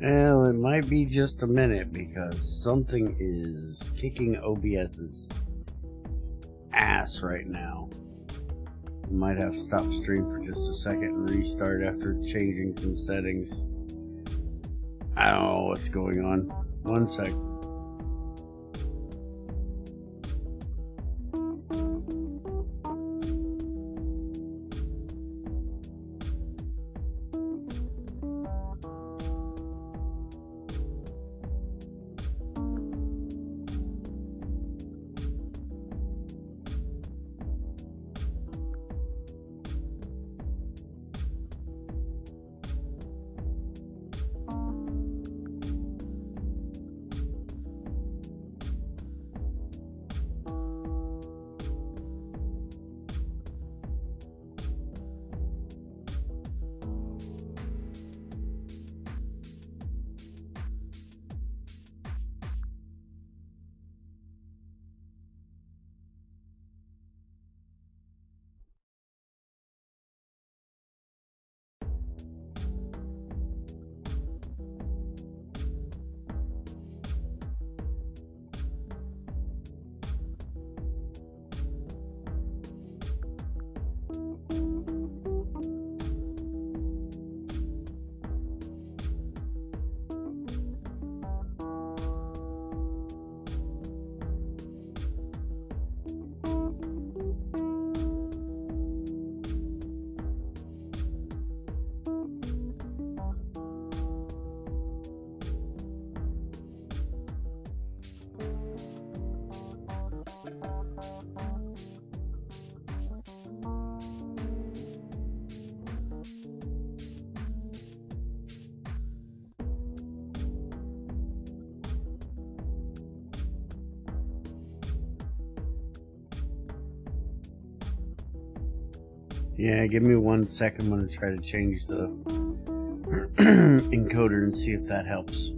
Well, it might be just a minute because something is kicking OBS's ass right now. We might have to stop stream for just a second and restart after changing some settings. I don't know what's going on. One sec. Yeah, give me 1 second. I'm going to try to change the encoder and see if that helps.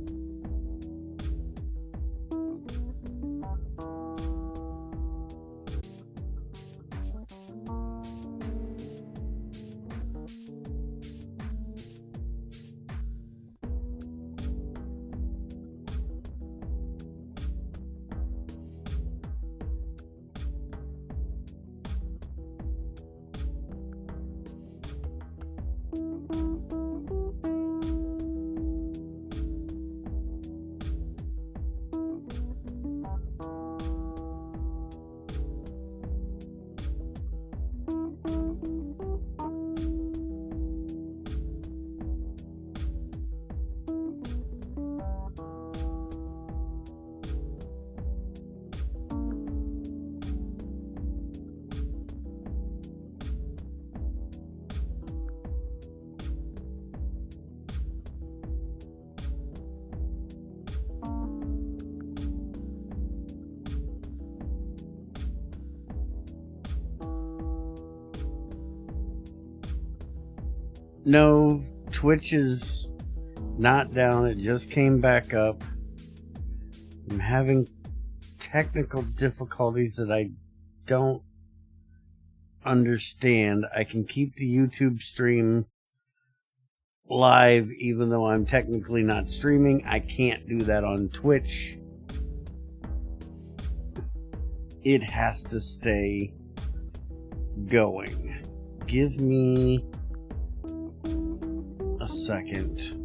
No, Twitch is not down. It just came back up. I'm having technical difficulties that I don't understand. I can keep the YouTube stream live even though I'm technically not streaming. I can't do that on Twitch. It has to stay going. Give me a second.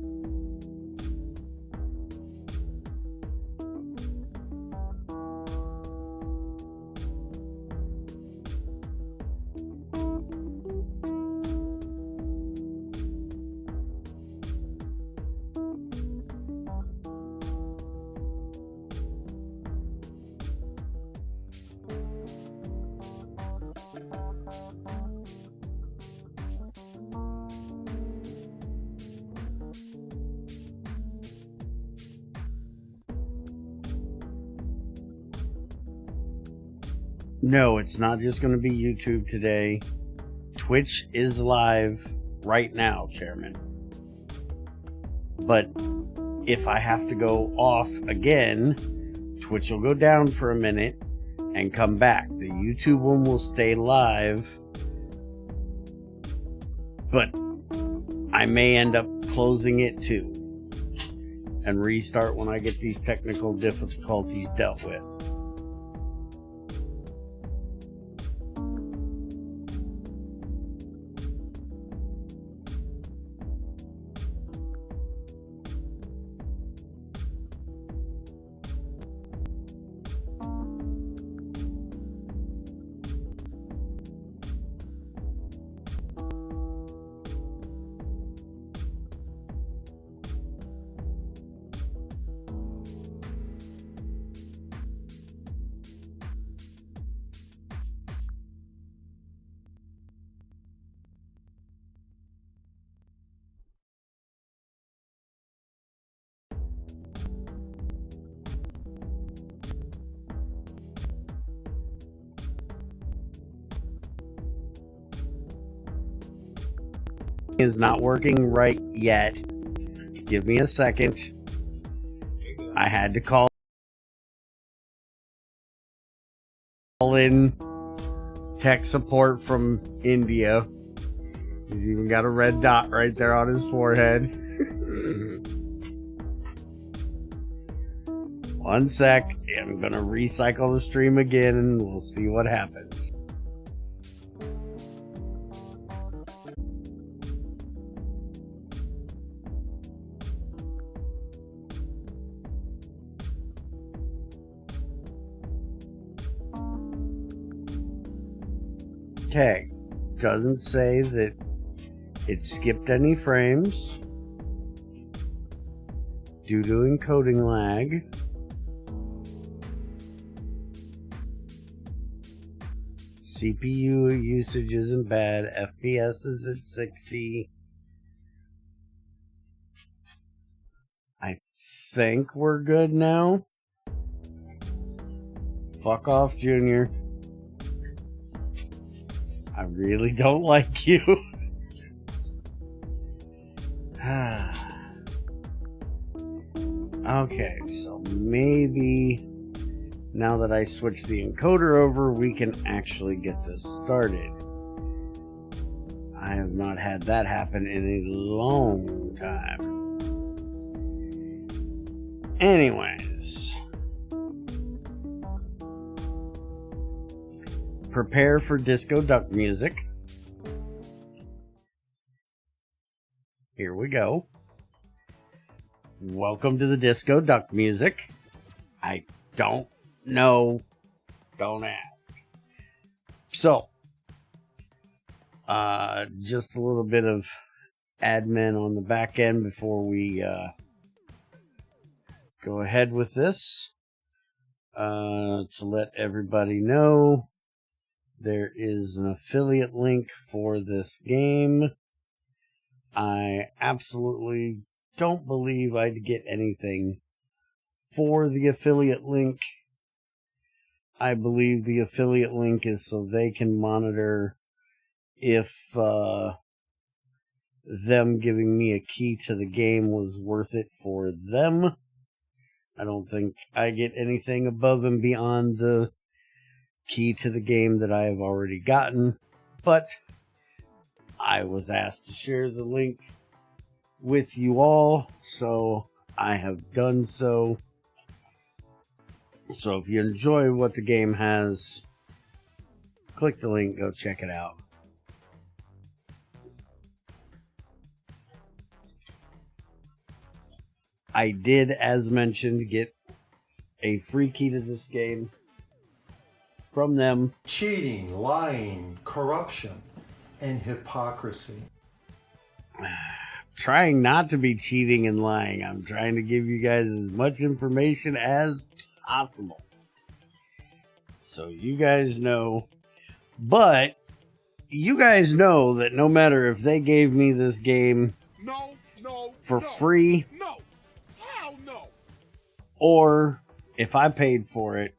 No, it's not just going to be YouTube today. Twitch is live right now, Chairman. But if I have to go off again, Twitch will go down for a minute and come back. The YouTube one will stay live, but I may end up closing it too. and restart when I get these technical difficulties dealt with. Is not working right yet. Give me a second. I had to call in tech support from India. He's even got a red dot right there on his forehead. One sec. I'm gonna recycle the stream again and we'll see what happens. Okay, doesn't say that it skipped any frames due to encoding lag. CPU usage isn't bad. FPS is at 60. I think we're good now. Fuck off, Junior. I really don't like you. Okay, so maybe now that I switch the encoder over, we can actually get this started. I have not had that happen in a long time. Anyways. Prepare for disco duck music. Here we go. Welcome to the disco duck music. I don't know. Don't ask. So, just a little bit of admin on the back end before we go ahead with this. To let everybody know, there is an affiliate link for this game. I absolutely don't believe I'd get anything for the affiliate link. I believe the affiliate link is so they can monitor if them giving me a key to the game was worth it for them. I don't think I get anything above and beyond the key to the game that I have already gotten, but I was asked to share the link with you all, so I have done so. So if you enjoy what the game has, click the link, go check it out. I did, as mentioned, get a free key to this game from them. Cheating, lying, corruption, and hypocrisy. Trying not to be cheating and lying. I'm trying to give you guys as much information as possible, so you guys know. But you guys know that no matter if they gave me this game for free, hell no, or if I paid for it,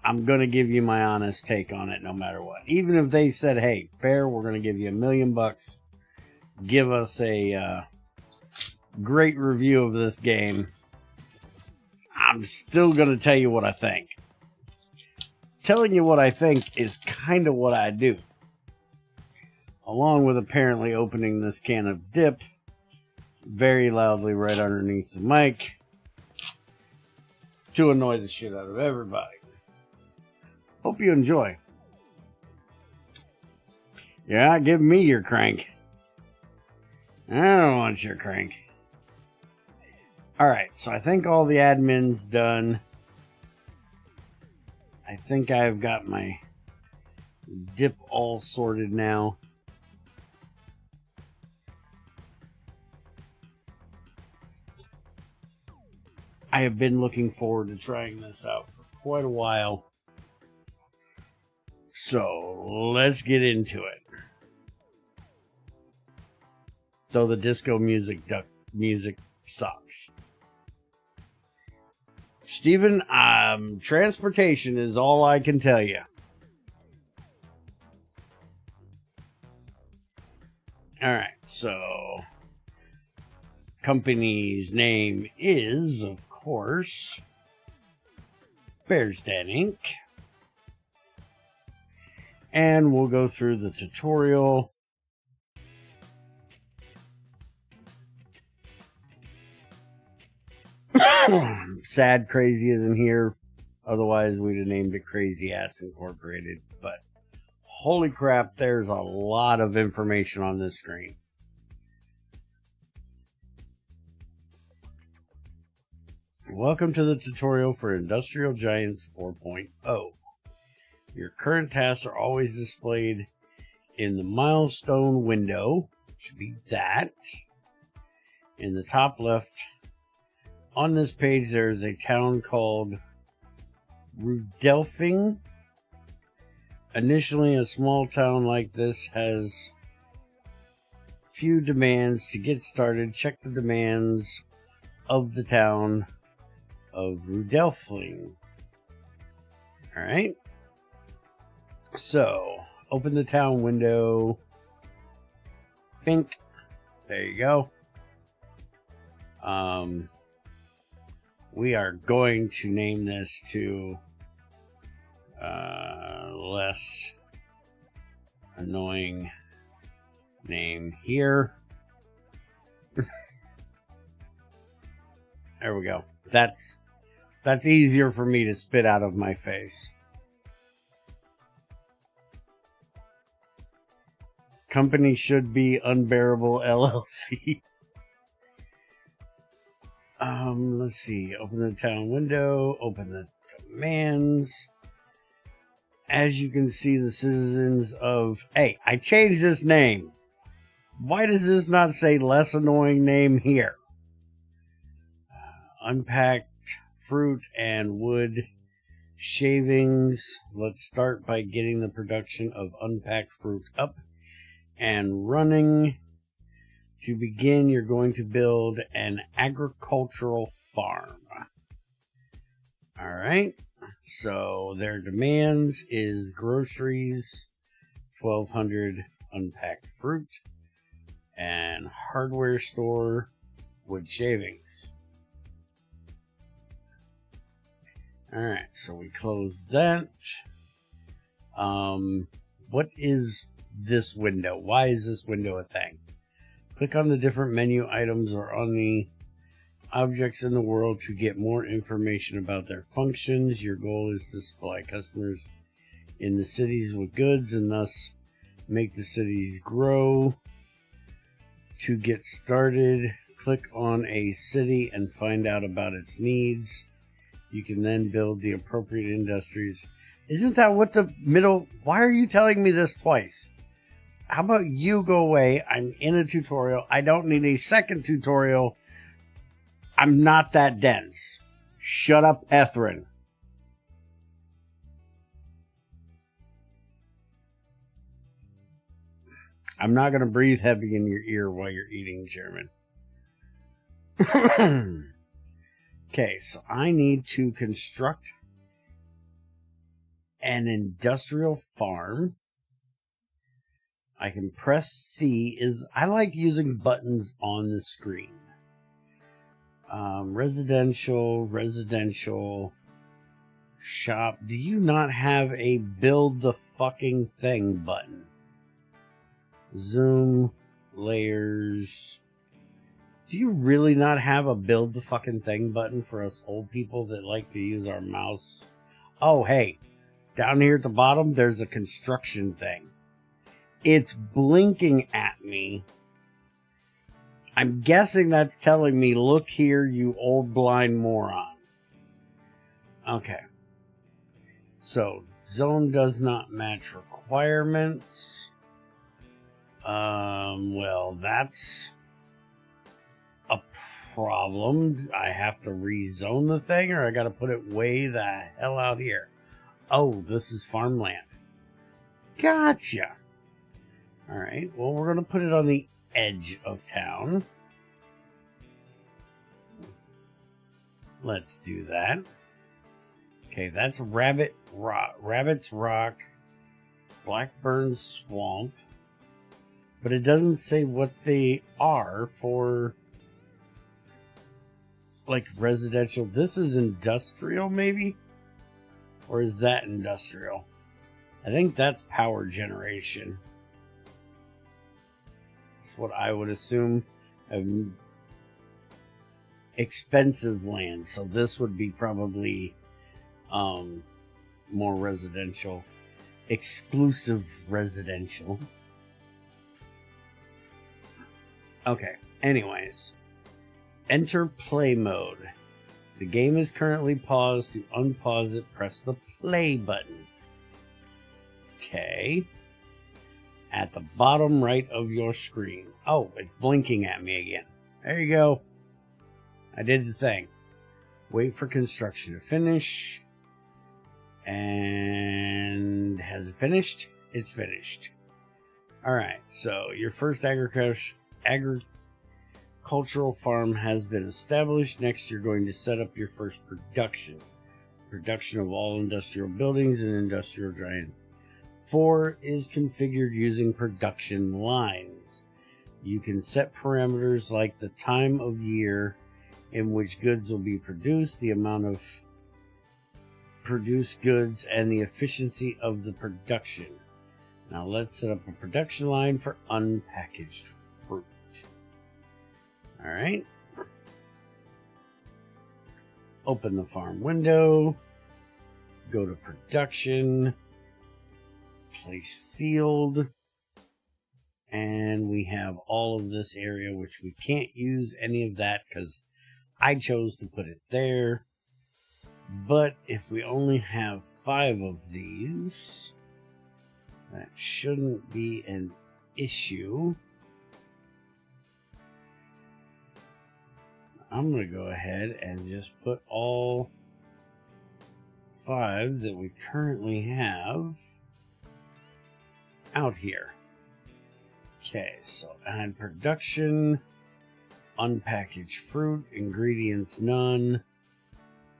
I'm going to give you my honest take on it no matter what. Even if they said, hey, fair, we're going to give you $1 million, give us a great review of this game, I'm still going to tell you what I think. Telling you what I think is kind of what I do. Along with apparently opening this can of dip very loudly right underneath the mic to annoy the shit out of everybody. Hope you enjoy. You're not giving me your crank. I don't want your crank. Alright, so I think all the admin's done. I think I've got my dip all sorted now. I have been looking forward to trying this out for quite a while. So, let's get into it. So the disco music sucks. Steven, transportation is all I can tell you. Alright, so company's name is, of course, Bear's Den Inc. And we'll go through the tutorial. Sad Crazy isn't here. Otherwise, we'd have named it Crazy Ass Incorporated. But holy crap, there's a lot of information on this screen. Welcome to the tutorial for Industrial Giants 4.0. Your current tasks are always displayed in the milestone window. Should be that. In the top left. On this page, there is a town called Rudelfing. Initially, a small town like this has few demands. To get started, check the demands of the town of Rudelfing. Alright. So, open the town window. Bink. There you go. We are going to name this to less annoying name here. There we go. That's easier for me to spit out of my face. Company should be Unbearable LLC. Let's see. Open the town window. Open the demands. As you can see, the citizens of... Hey, I changed this name. Why does this not say less annoying name here? Unpacked fruit and wood shavings. Let's start by getting the production of unpacked fruit up and running. To begin, you're going to build an agricultural farm. Alright, so their demands is groceries, 1,200 unpacked fruit, and hardware store, wood shavings. Alright, so we close that. What is this window? Why is this window a thing? Click on the different menu items or on the objects in the world to get more information about their functions. Your goal is to supply customers in the cities with goods and thus make the cities grow. To get started, click on a city and find out about its needs. You can then build the appropriate industries. Isn't that what the middle... Why are you telling me this twice? How about you go away? I'm in a tutorial. I don't need a second tutorial. I'm not that dense. Shut up, Ethrin. I'm not going to breathe heavy in your ear while you're eating, Chairman. Okay, so I need to construct an industrial farm. I can press C. I like using buttons on the screen. Residential, shop. Do you not have a build the fucking thing button? Zoom, layers, Do you really not have a build the fucking thing button for us old people that like to use our mouse? Oh, hey, down here at the bottom, there's a construction thing. It's blinking at me. I'm guessing that's telling me, look here, you old blind moron. Okay. So, zone does not match requirements. Well, that's a problem. I have to rezone the thing, or I gotta put it way the hell out here. Oh, this is farmland. Gotcha. Alright, well, we're gonna put it on the edge of town. Let's do that. Okay, that's Rabbit's Rock, Blackburn Swamp. But it doesn't say what they are for, like, residential. This is industrial, maybe? Or is that industrial? I think that's power generation. That's what I would assume. Expensive land, so this would be probably more residential. Exclusive residential. Okay, anyways. Enter play mode. The game is currently paused. To unpause it, press the play button. Okay. At the bottom right of your screen. Oh, it's blinking at me again. There you go. I did the thing. Wait for construction to finish. And has it finished? It's finished. Alright, so your first agricultural farm has been established. Next, you're going to set up your first production. Production of all industrial buildings and industrial giants. 4 is configured using production lines. You can set parameters like the time of year in which goods will be produced, the amount of produced goods, and the efficiency of the production. Now let's set up a production line for unpackaged fruit. Alright. Open the farm window. Go to production. Place field. And we have all of this area, which we can't use any of that because I chose to put it there. But if we only have 5 of these, that shouldn't be an issue. I'm going to go ahead and just put all 5 that we currently have out here. Okay, so add production, unpackaged fruit, ingredients none,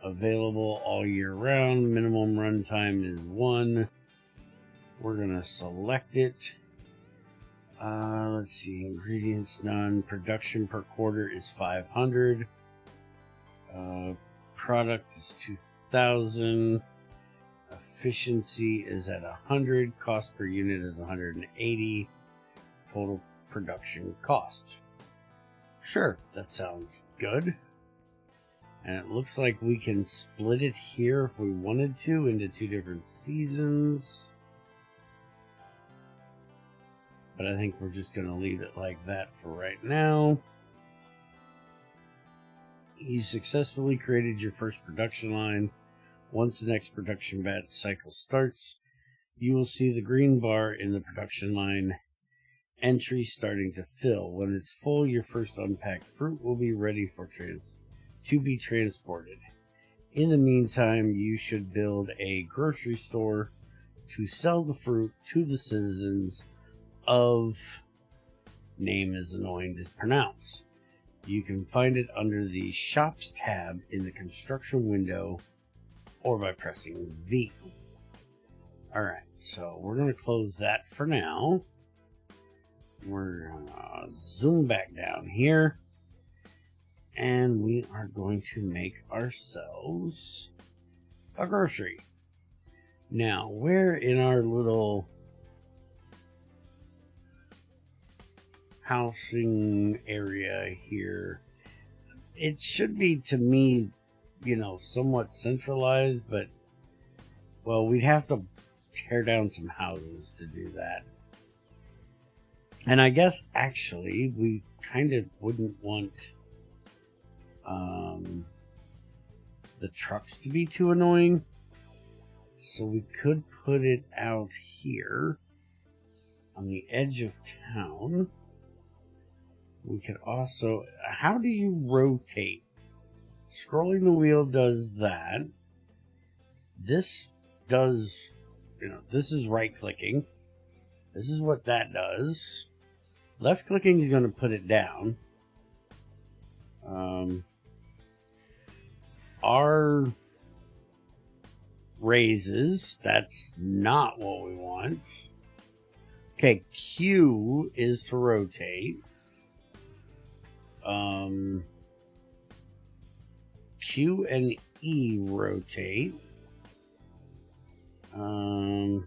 available all year round, minimum runtime is 1. We're going to select it. Let's see, ingredients none, production per quarter is 500, product is 2000, efficiency is at 100, cost per unit is 180, total production cost. Sure, that sounds good. And it looks like we can split it here if we wanted to into 2 different seasons. But I think we're just going to leave it like that for right now. You successfully created your first production line. Once the next production batch cycle starts, you will see the green bar in the production line entry starting to fill. When it's full, your first unpacked fruit will be ready for to be transported. In the meantime, you should build a grocery store to sell the fruit to the citizens of, name is annoying to pronounce. You can find it under the Shops tab in the construction window or by pressing V. Alright, so we're going to close that for now. We're going to zoom back down here. And we are going to make ourselves a grocery. Now, where in our little housing area here. It should be, to me, you know, somewhat centralized, but, well, we'd have to tear down some houses to do that. And I guess, actually, we kind of wouldn't want the trucks to be too annoying. So we could put it out here on the edge of town. We could also... How do you rotate? Scrolling the wheel does that. This does... You know, this is right-clicking. This is what that does. Left-clicking is going to put it down. R raises. That's not what we want. Okay, Q is to rotate. Q and E rotate. I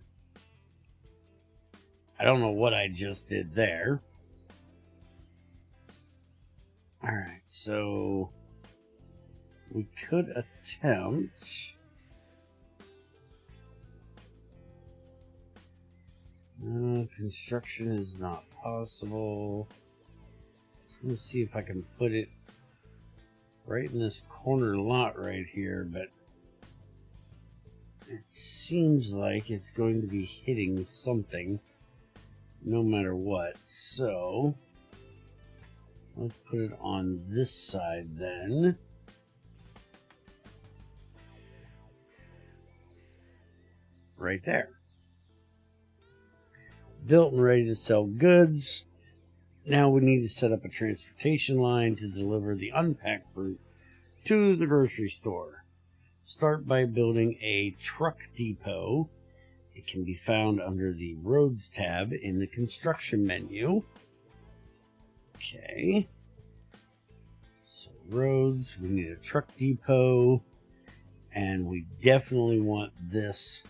don't know what I just did there. Alright, so we could attempt... construction is not possible. So let's see if I can put it right in this corner lot right here, but it seems like it's going to be hitting something no matter what. So let's put it on this side then. Right there. Built and ready to sell goods. Now we need to set up a transportation line to deliver the unpacked fruit to the grocery store. Start by building a truck depot. It can be found under the Roads tab in the construction menu. Okay. So roads, we need a truck depot, and we definitely want this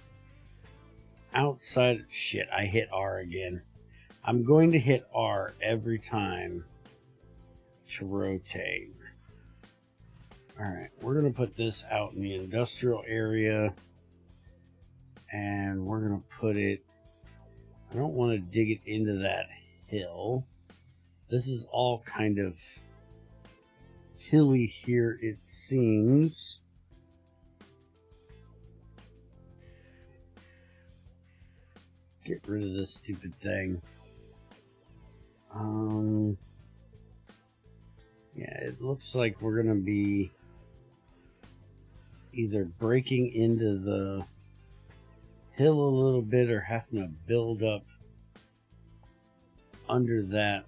outside. Shit, I hit R again. I'm going to hit R every time to rotate. Alright, we're going to put this out in the industrial area, and we're going to put it... I don't want to dig it into that hill. This is all kind of hilly here, it seems. Get rid of this stupid thing. Yeah, it looks like we're going to be either breaking into the hill a little bit or having to build up under that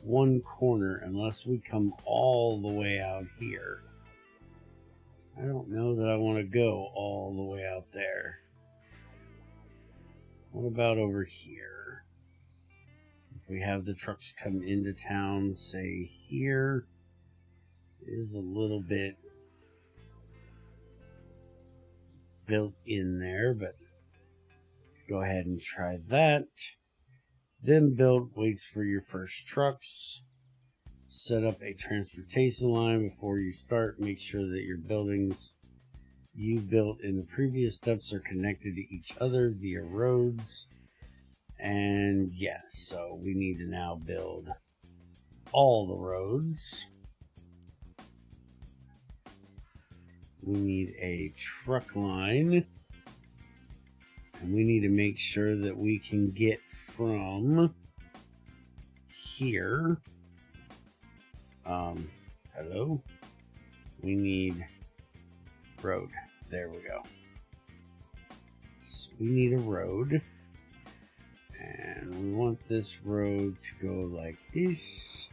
one corner unless we come all the way out here. I don't know that I want to go all the way out there. What about over here? If we have the trucks come into town, say here, it is a little bit built in there, but go ahead and try that. Then build, waits for your first trucks. Set up a transportation line before you start. Make sure that your buildings you built in the previous steps are connected to each other via roads. And yes, so we need to now build all the roads. We need a truck line. And we need to make sure that we can get from here. Hello? We need road. There we go. So we need a road. And we want this road to go like this.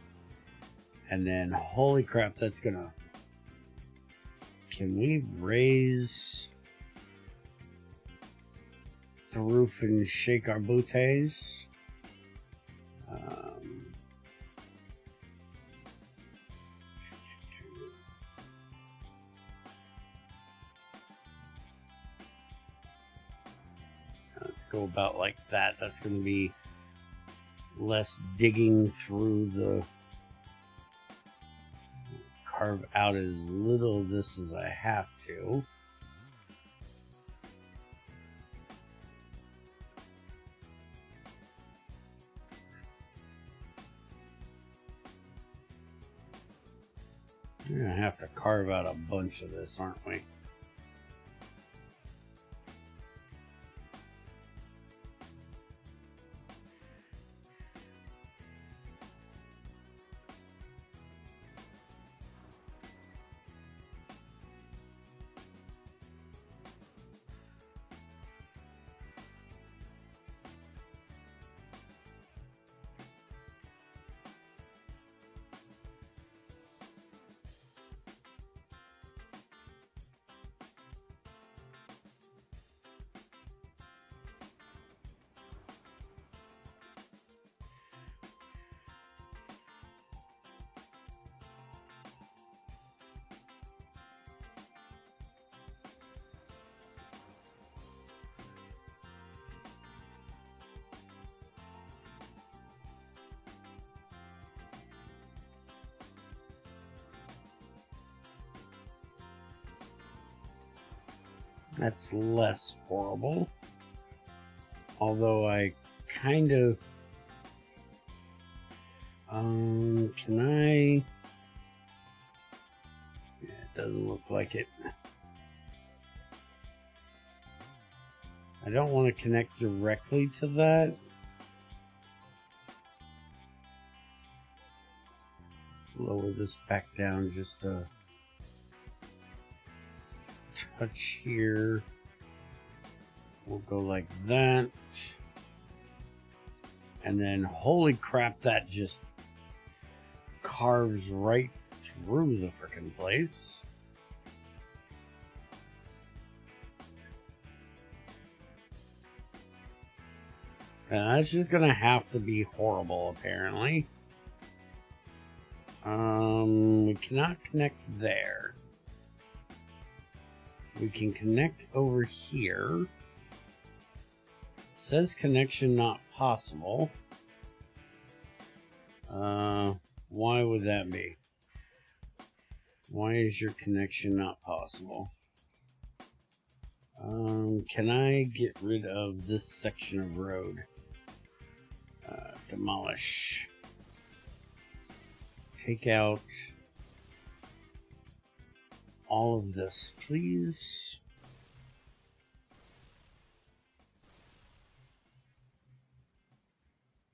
And then, holy crap, that's gonna... Can we raise the roof and shake our booties? Let's go about like that. That's going to be less digging through the... Carve out as little of this as I have to. We're gonna have to carve out a bunch of this, aren't we? That's less horrible. Although I kind of... can I... Yeah, it doesn't look like it. I don't want to connect directly to that. Lower this back down just a touch here. We'll go like that. And then, holy crap, that just carves right through the frickin' place. And that's just gonna have to be horrible, apparently. We cannot connect there. We can connect over here. Says connection not possible. Why would that be? Why is your connection not possible? Can I get rid of this section of road? Demolish. Take out all of this, please.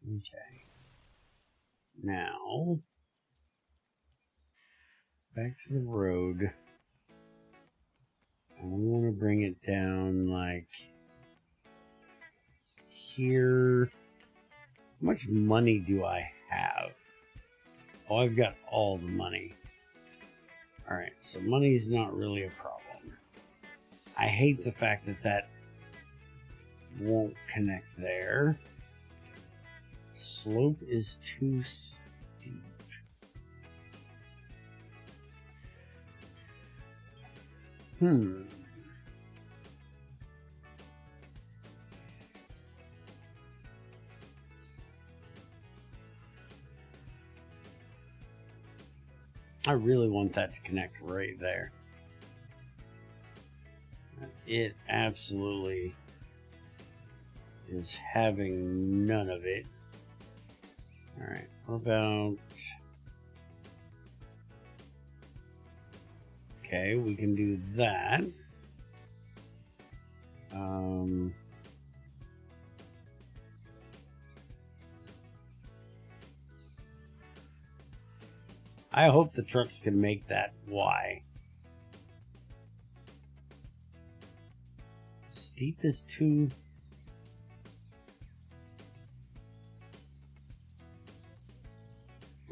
Okay. Now, back to the road. I want to bring it down like here. How much money do I have? Oh, I've got all the money. Alright, so money's not really a problem. I hate the fact that that won't connect there. Slope is too steep. I really want that to connect right there. It absolutely is having none of it. Alright, what about... Okay, we can do that. I hope the trucks can make that Y. Steep is too...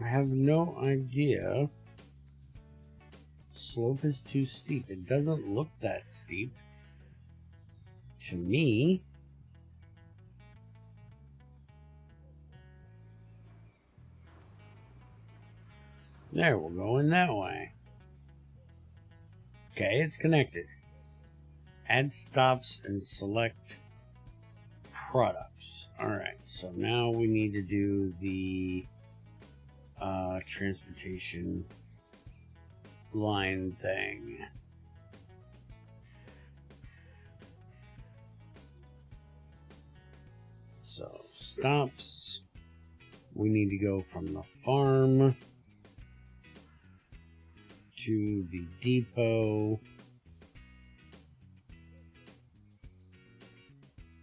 I have no idea. Slope is too steep. It doesn't look that steep to me. There, we're going that way. Okay, it's connected. Add stops and select products. Alright, so now we need to do the transportation line thing. So stops, we need to go from the farm to the depot,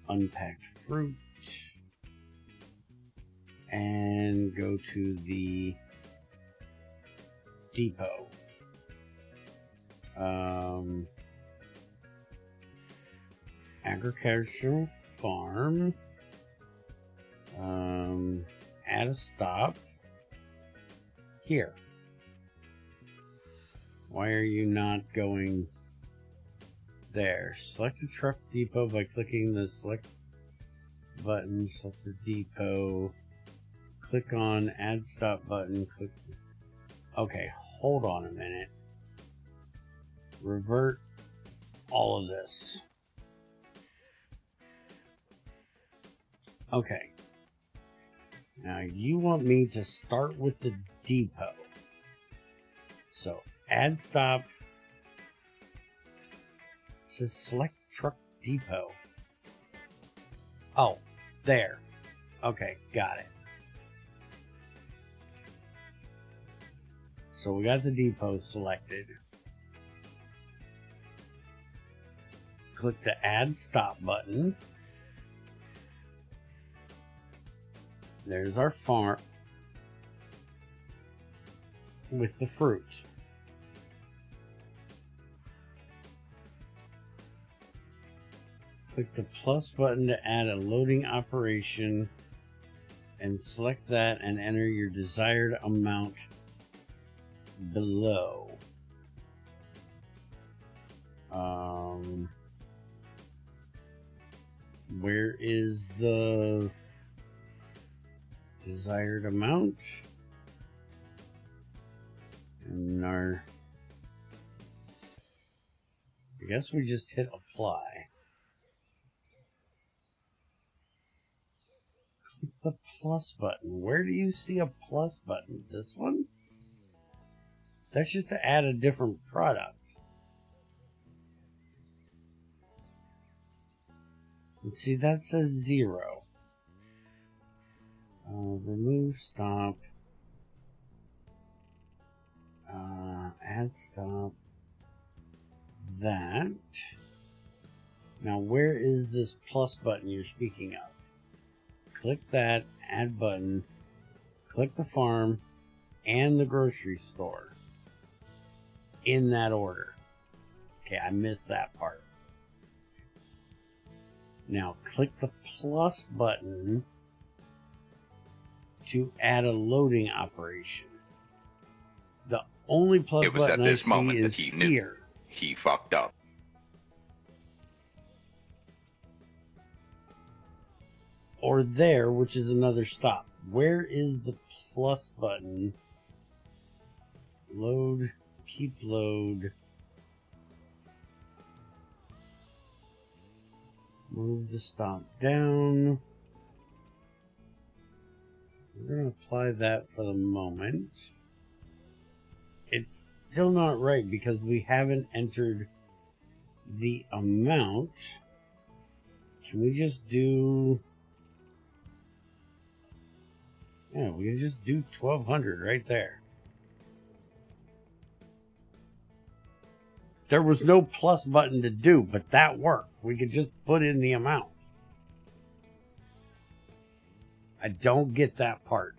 unpacked fruit, and go to the depot. Agricultural farm, add a stop here. Why are you not going there? Select a truck depot by clicking the select button, select the depot, click on add stop button, click. Okay, hold on a minute. Revert all of this. Okay. Now you want me to start with the depot. So add stop. Says select truck depot. Oh, there. Okay, got it. So we got the depot selected. Click the add stop button. There's our farm with the fruit. Click the plus button to add a loading operation and select that and enter your desired amount below. Where is the desired amount? And I guess we just hit apply. Click the plus button. Where do you see a plus button? This one? That's just to add a different product. And see, that says 0. Remove stop. Add stop. That. Now, where is this plus button you're speaking of? Click that, add button, click the farm and the grocery store in that order. Okay, I missed that part. Now click the plus button to add a loading operation. The only plus It was button at this I see moment that is he knew here. he fucked up. Or there, which is another stop. Where is the plus button? Load, keep load. Move the stop down. We're going to apply that for the moment. It's still not right because we haven't entered the amount. Can we just do... Yeah, we can just do 1,200 right there. There was no plus button to do, but that worked. We could just put in the amount. I don't get that part.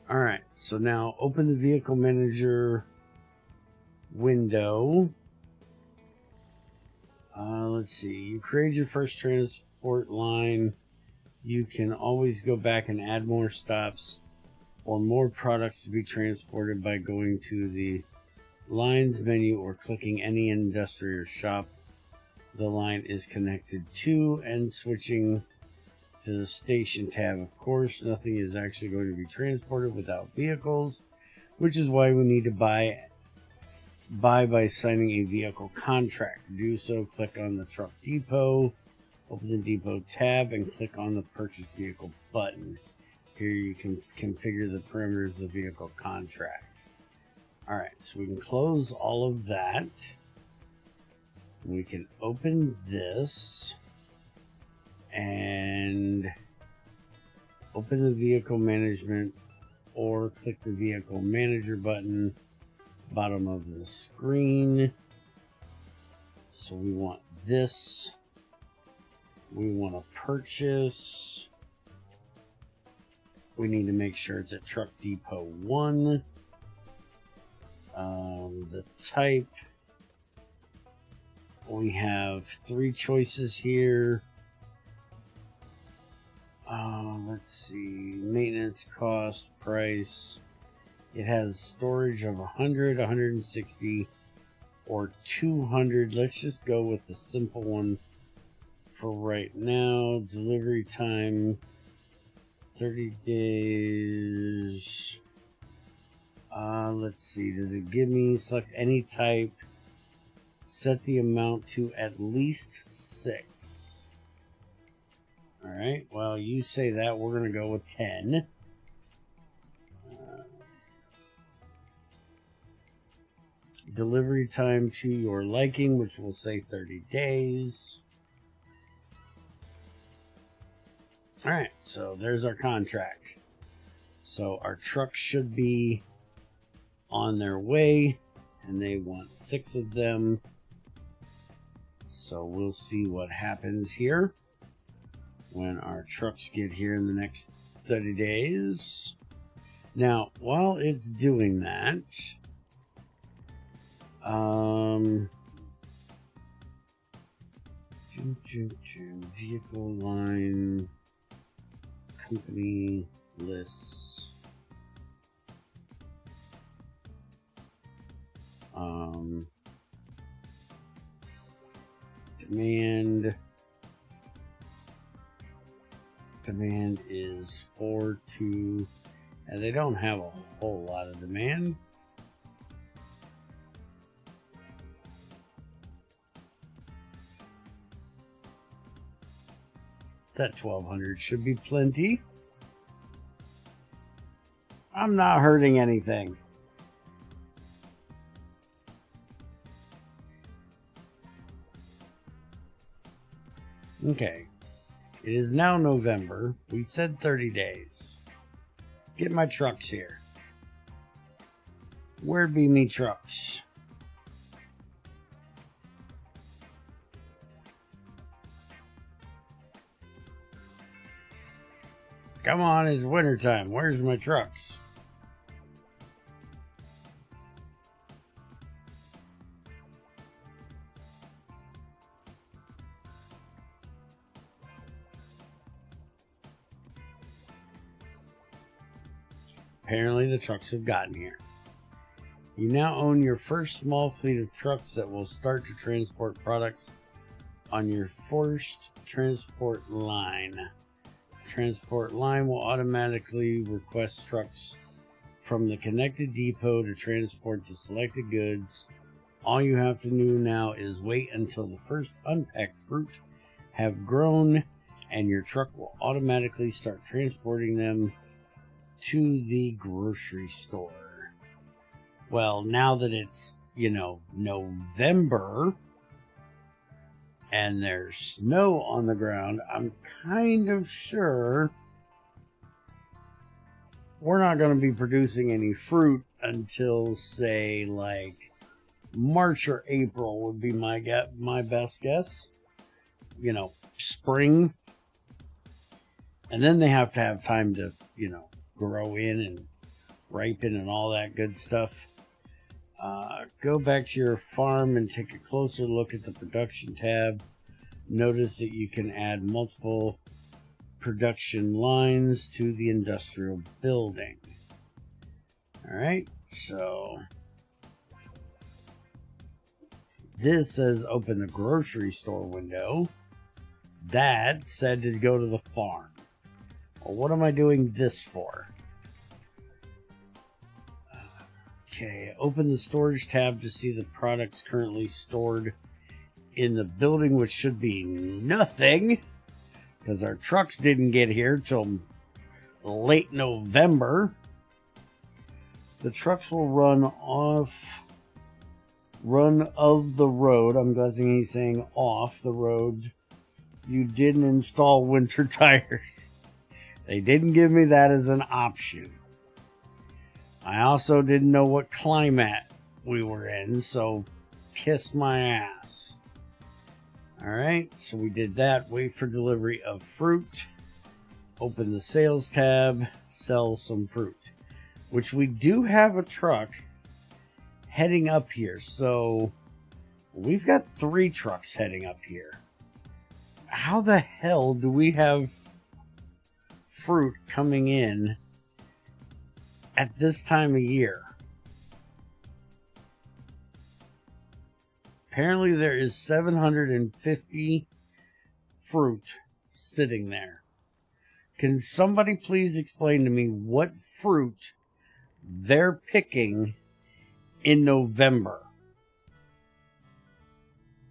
Alright, so now open the vehicle manager window. Let's see. You create your first transport line. You can always go back and add more stops or more products to be transported by going to the lines menu or clicking any industry or shop the line is connected to and switching to the station tab. Of course, nothing is actually going to be transported without vehicles, which is why we need to buy by signing a vehicle contract. To do so, click on the truck depot Open the depot tab and click on the purchase vehicle button. Here you can configure the parameters of the vehicle contract. Alright, so we can close all of that. We can open this and open the vehicle management or click the vehicle manager button, bottom of the screen. So we want this. We want to purchase. We need to make sure it's at Truck Depot 1. The type. We have 3 choices here. Let's see. Maintenance cost, price. It has storage of 100, 160, or 200. Let's just go with the simple one for right now. Delivery time 30 days. Let's see. Does it give me select any type? Set the amount to at least 6. Alright, well, you say that. We're going to go with 10. Delivery time to your liking, which will say 30 days. Alright, so there's our contract. So our trucks should be on their way, and they want 6 of them. So we'll see what happens here when our trucks get here in the next 30 days. Now, while it's doing that, vehicle line, company lists, demand is 4.2, and they don't have a whole lot of demand. It's at 1,200, should be plenty. I'm not hurting anything. Okay, it is now November. We said 30 days. Get my trucks here. Where be me trucks? Come on, it's wintertime. Where's my trucks? Apparently the trucks have gotten here. You now own your first small fleet of trucks that will start to transport products on your first transport line. The transport line will automatically request trucks from the connected depot to transport the selected goods. All you have to do now is wait until the first unpacked fruit have grown, and your truck will automatically start transporting them to the grocery store. Well, now that it's, November and there's snow on the ground, I'm kind of sure we're not going to be producing any fruit until, say, like March or April would be my best guess. Spring. And then they have to have time to, grow in and ripen and all that good stuff. Go back to your farm and take a closer look at the production tab. Notice that you can add multiple production lines to the industrial building. Alright, so this says open the grocery store window. That said to go to the farm. Well, what am I doing this for? Okay, open the storage tab to see the products currently stored in the building, which should be nothing, because our trucks didn't get here till late November. The trucks will run of the road. I'm guessing he's saying off the road. You didn't install winter tires. They didn't give me that as an option. I also didn't know what climate we were in, so kiss my ass. Alright, so we did that. Wait for delivery of fruit. Open the sales tab. Sell some fruit. Which we do have a truck heading up here. So we've got 3 trucks heading up here. How the hell do we have fruit coming in at this time of year? Apparently there is 750 fruit sitting there. Can somebody please explain to me what fruit they're picking in November?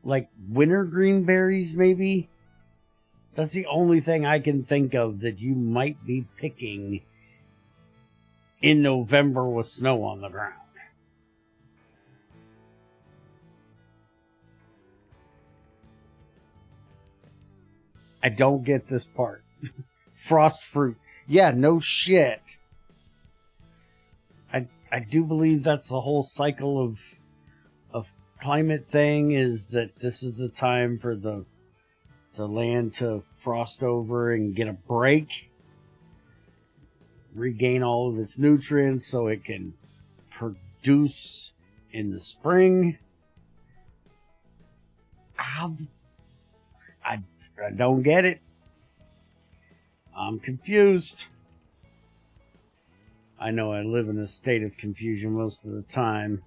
Like winter green berries, maybe? That's the only thing I can think of that you might be picking in November with snow on the ground. I don't get this part. Frost fruit. Yeah, no shit. I do believe that's the whole cycle of climate thing, is that this is the time for the land to frost over and get a break, regain all of its nutrients so it can produce in the spring. I don't get it. I'm confused. I know I live in a state of confusion most of the time.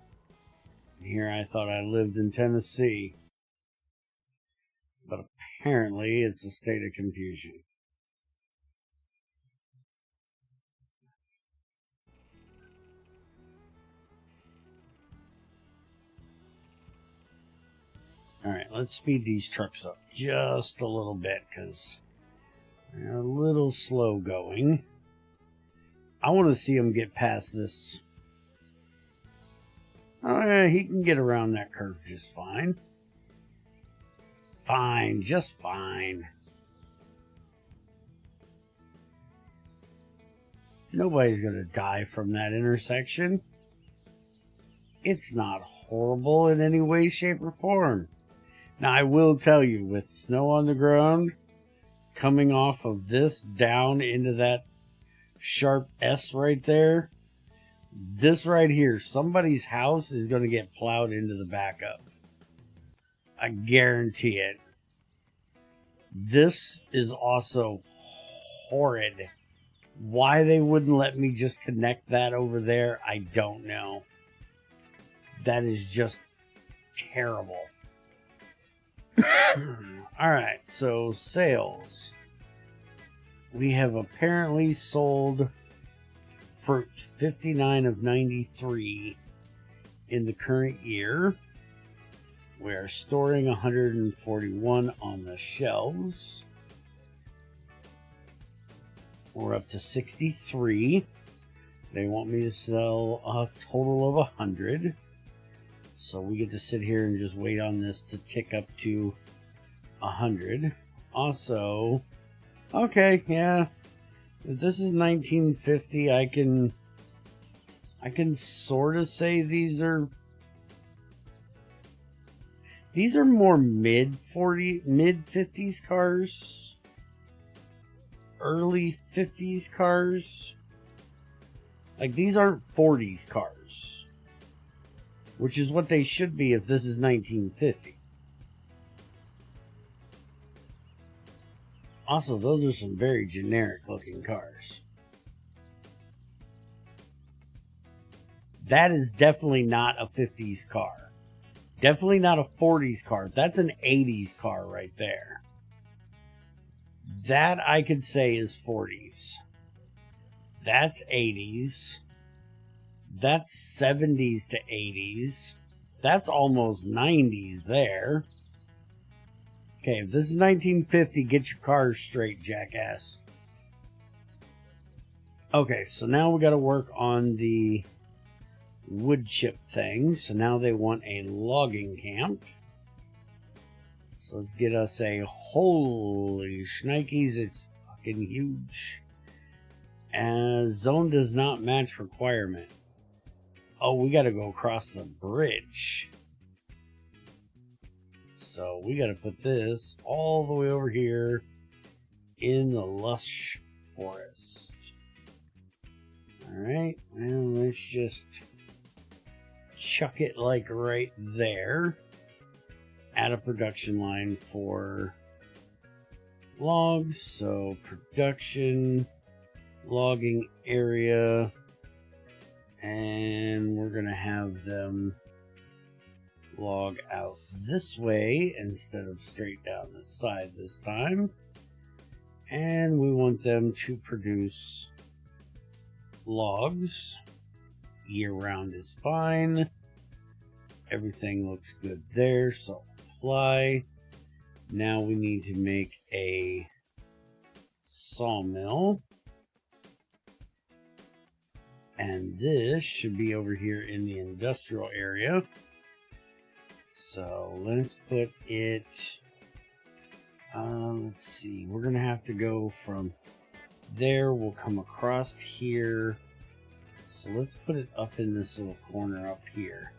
Here I thought I lived in Tennessee. But apparently it's a state of confusion. Alright, let's speed these trucks up just a little bit, because they're a little slow going. I want to see him get past this. Oh yeah, he can get around that curve just fine. Fine, just fine. Nobody's going to die from that intersection. It's not horrible in any way, shape, or form. Now, I will tell you, with snow on the ground, coming off of this down into that sharp S right there, this right here, somebody's house is going to get plowed into the backup. I guarantee it. This is also horrid. Why they wouldn't let me just connect that over there, I don't know. That is just terrible. Alright, so sales. We have apparently sold fruit 59 of 93 in the current year. We are storing 141 on the shelves. We're up to 63. They want me to sell a total of 100. So we get to sit here and just wait on this to tick up to 100. Also, okay, yeah. If this is 1950, I can sort of say these are more mid 50s cars, early 50s cars. Like, these aren't 40s cars, which is what they should be if this is 1950. Also, those are some very generic looking cars. That is definitely not a 50s car. Definitely not a 40s car. That's an 80s car right there. That I could say is 40s. That's 80s. That's 70s to 80s. That's almost 90s there. Okay, if this is 1950, get your cars straight, jackass. Okay, so now we got to work on the wood chip thing. So now they want a logging camp. So let's get us a holy shnikes, it's fucking huge. As zone does not match requirement. Oh, we got to go across the bridge. So we got to put this all the way over here in the lush forest. Alright, and let's just chuck it like right there. Add a production line for logs. So production, logging area, and we're going to have them log out this way instead of straight down this side this time. And we want them to produce logs. Year round is fine. Everything looks good there, so apply. Now we need to make a sawmill. And this should be over here in the industrial area. So let's put it, let's see, we're going to have to go from there. We'll come across here. So let's put it up in this little corner up here.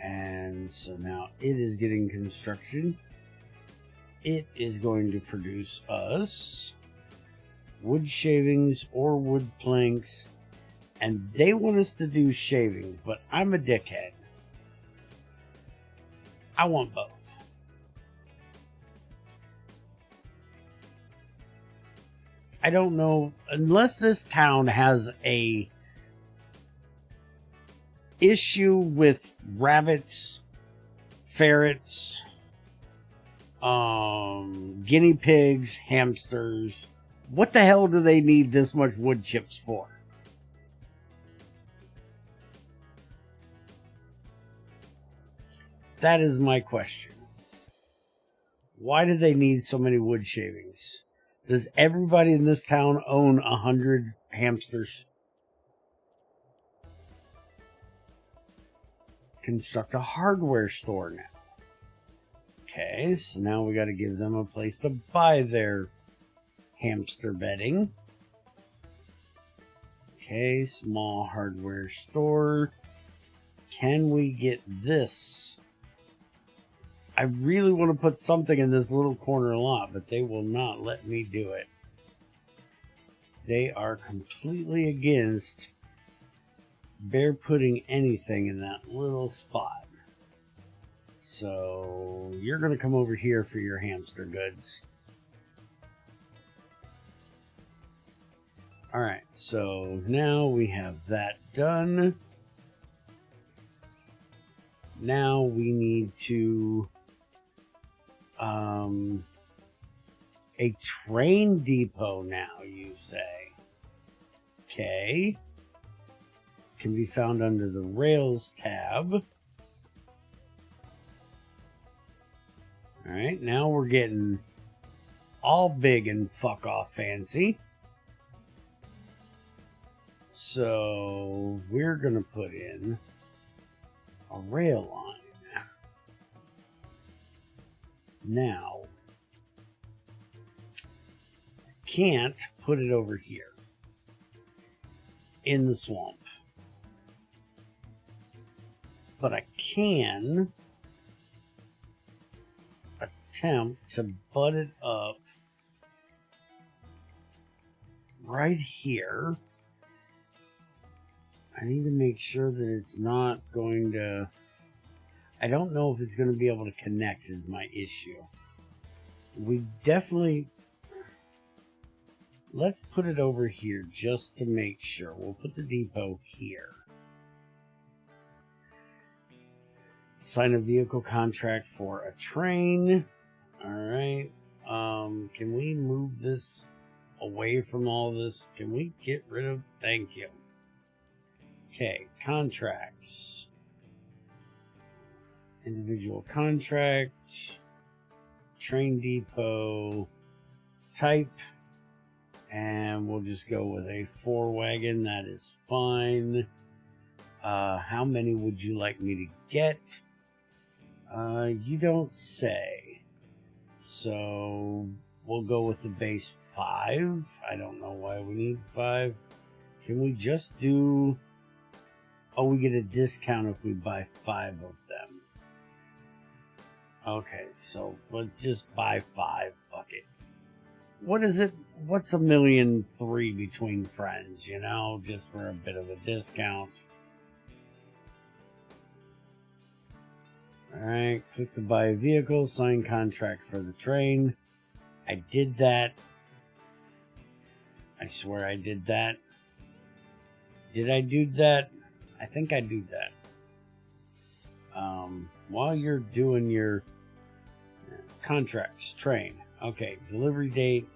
And so now it is getting construction. It is going to produce us wood shavings or wood planks. And they want us to do shavings, but I'm a dickhead. I want both. I don't know, unless this town has a issue with rabbits, ferrets, guinea pigs, hamsters. What the hell do they need this much wood chips for? That is my question. Why do they need so many wood shavings? Does everybody in this town own 100 hamsters? Construct a hardware store now. Okay, so now we got to give them a place to buy their hamster bedding. Okay, small hardware store. Can we get this? I really want to put something in this little corner lot, but they will not let me do it. They are completely against bear putting anything in that little spot. So you're going to come over here for your hamster goods. Alright, so now we have that done. Now we need to a train depot now, you say. Okay. Can be found under the Rails tab. Alright, now we're getting all big and fuck off fancy. So we're gonna put in a rail line. Now, I can't put it over here in the swamp, but I can attempt to butt it up right here. I need to make sure that it's not going to... I don't know if it's going to be able to connect is my issue. We definitely... Let's put it over here just to make sure. We'll put the depot here. Sign a vehicle contract for a train. Alright. Can we move this away from all this? Can we get rid of... Thank you. Okay, contracts. Individual contract. train depot type, and we'll just go with a 4-wagon. That is fine. How many would you like me to get? You don't say. So we'll go with the base 5. I don't know why we need 5. Can we just do... Oh, we get a discount if we buy 5 of them. Okay, so let's just buy 5. Fuck it. What is it? What's $1.3 million between friends, you know? Just for a bit of a discount. Alright, click to buy a vehicle, sign contract for the train. I did that. I swear I did that. Did I do that? I think I do that. While you're doing your contracts, train. Okay, delivery date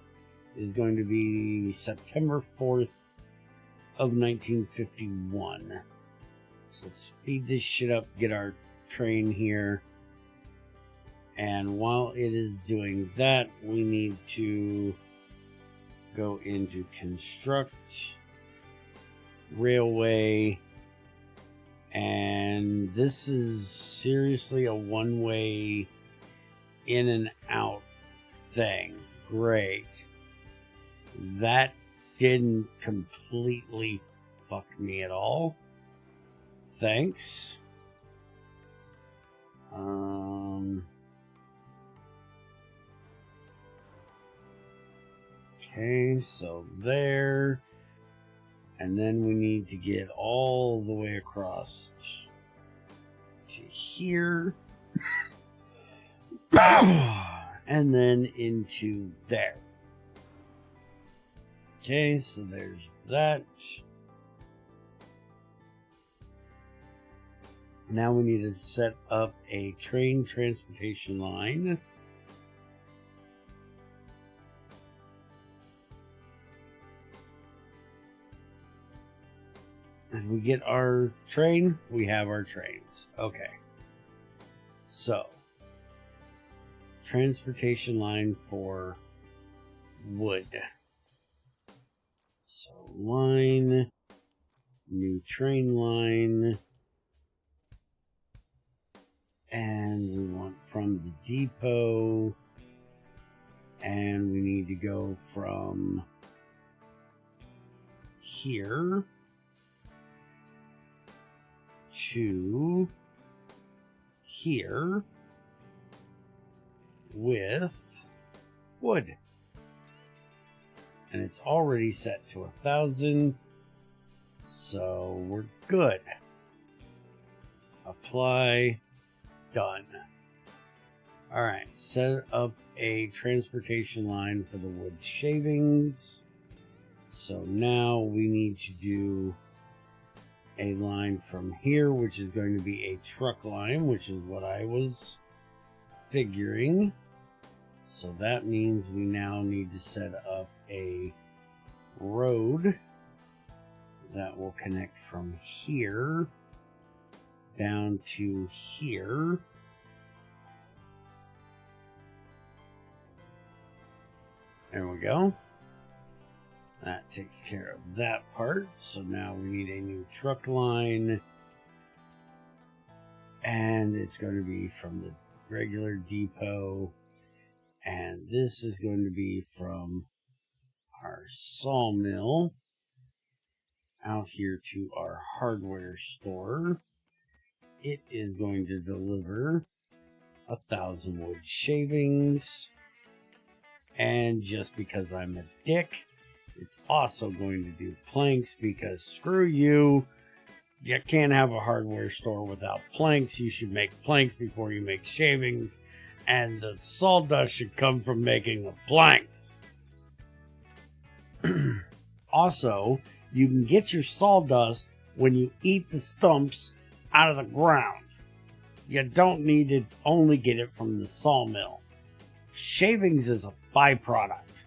is going to be September 4th of 1951. So let's speed this shit up, get our train here. And while it is doing that, we need to go into construct, railway, and this is seriously a one-way in and out thing. Great. That didn't completely fuck me at all. Thanks. Okay, so there. And then we need to get all the way across to here. And then into there. Okay, so there's that. Now we need to set up a train transportation line. As we get our train, we have our trains. Okay. So, transportation line for wood. So, line, new train line, and we want from the depot, and we need to go from here to here with wood, and it's already set to 1,000, so we're good. Apply, done. All right, set up a transportation line for the wood shavings. So now we need to do a line from here, which is going to be a truck line, which is what I was figuring. So that means we now need to set up a road that will connect from here down to here. There we go. That takes care of that part. So now we need a new truck line. And it's going to be from the regular depot. And this is going to be from our sawmill out here to our hardware store. It is going to deliver 1,000 wood shavings. And just because I'm a dick, it's also going to do planks, because screw you. You can't have a hardware store without planks. You should make planks before you make shavings. And the sawdust should come from making the planks. Also, you can get your sawdust when you eat the stumps out of the ground. You don't need to only get it from the sawmill. Shavings is a byproduct.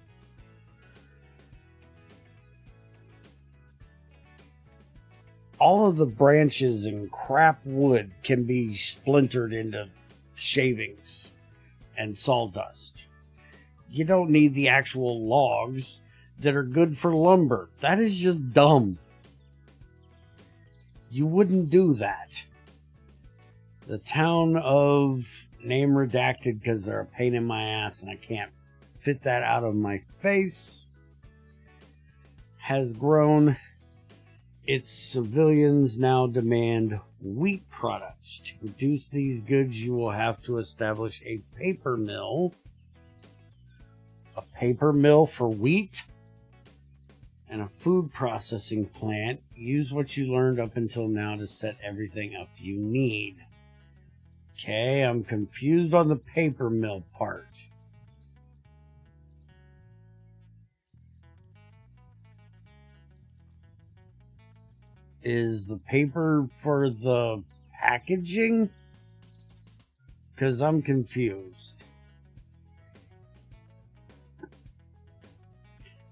All of the branches and crap wood can be splintered into shavings and sawdust. You don't need the actual logs that are good for lumber. That is just dumb. You wouldn't do that. The town of name redacted because they're a pain in my ass and I can't fit that out of my face, has grown. Its civilians now demand wheat products. To produce these goods, you will have to establish a paper mill. A paper mill for wheat? And a food processing plant. Use what you learned up until now to set everything up you need. Okay, I'm confused on the paper mill part. Is the paper for the packaging? Because I'm confused.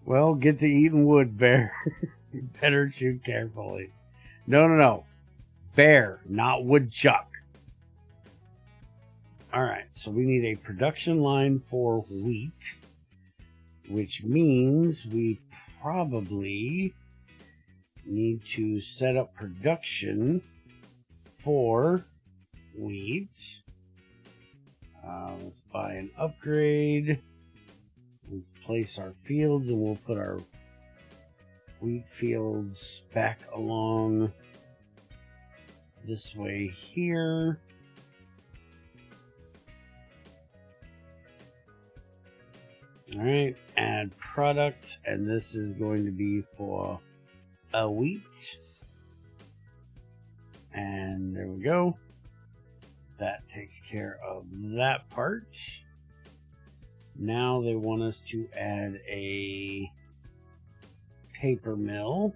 Well, get to eating wood, bear. You better shoot carefully. No. Bear, not woodchuck. Alright, so we need a production line for wheat, which means we probably need to set up production for wheat. Let's buy an upgrade. Let's place our fields, and we'll put our wheat fields back along this way here. Alright, add product, and this is going to be for a wheat. And there we go. That takes care of that part. Now they want us to add a paper mill.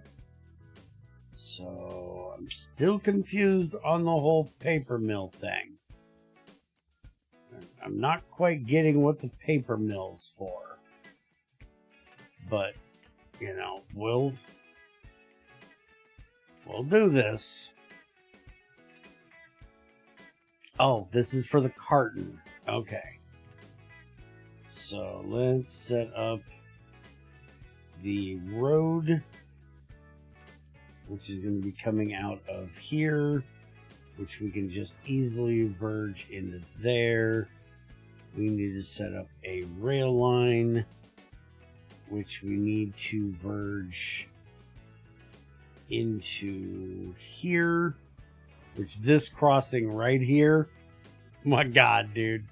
So I'm still confused on the whole paper mill thing. I'm not quite getting what the paper mill's for. But, you know, we'll do this. Oh, this is for the carton. Okay. So let's set up the road, which is going to be coming out of here, which we can just easily verge into there. We need to set up a rail line, which we need to verge into here, which this crossing right here, my God, dude,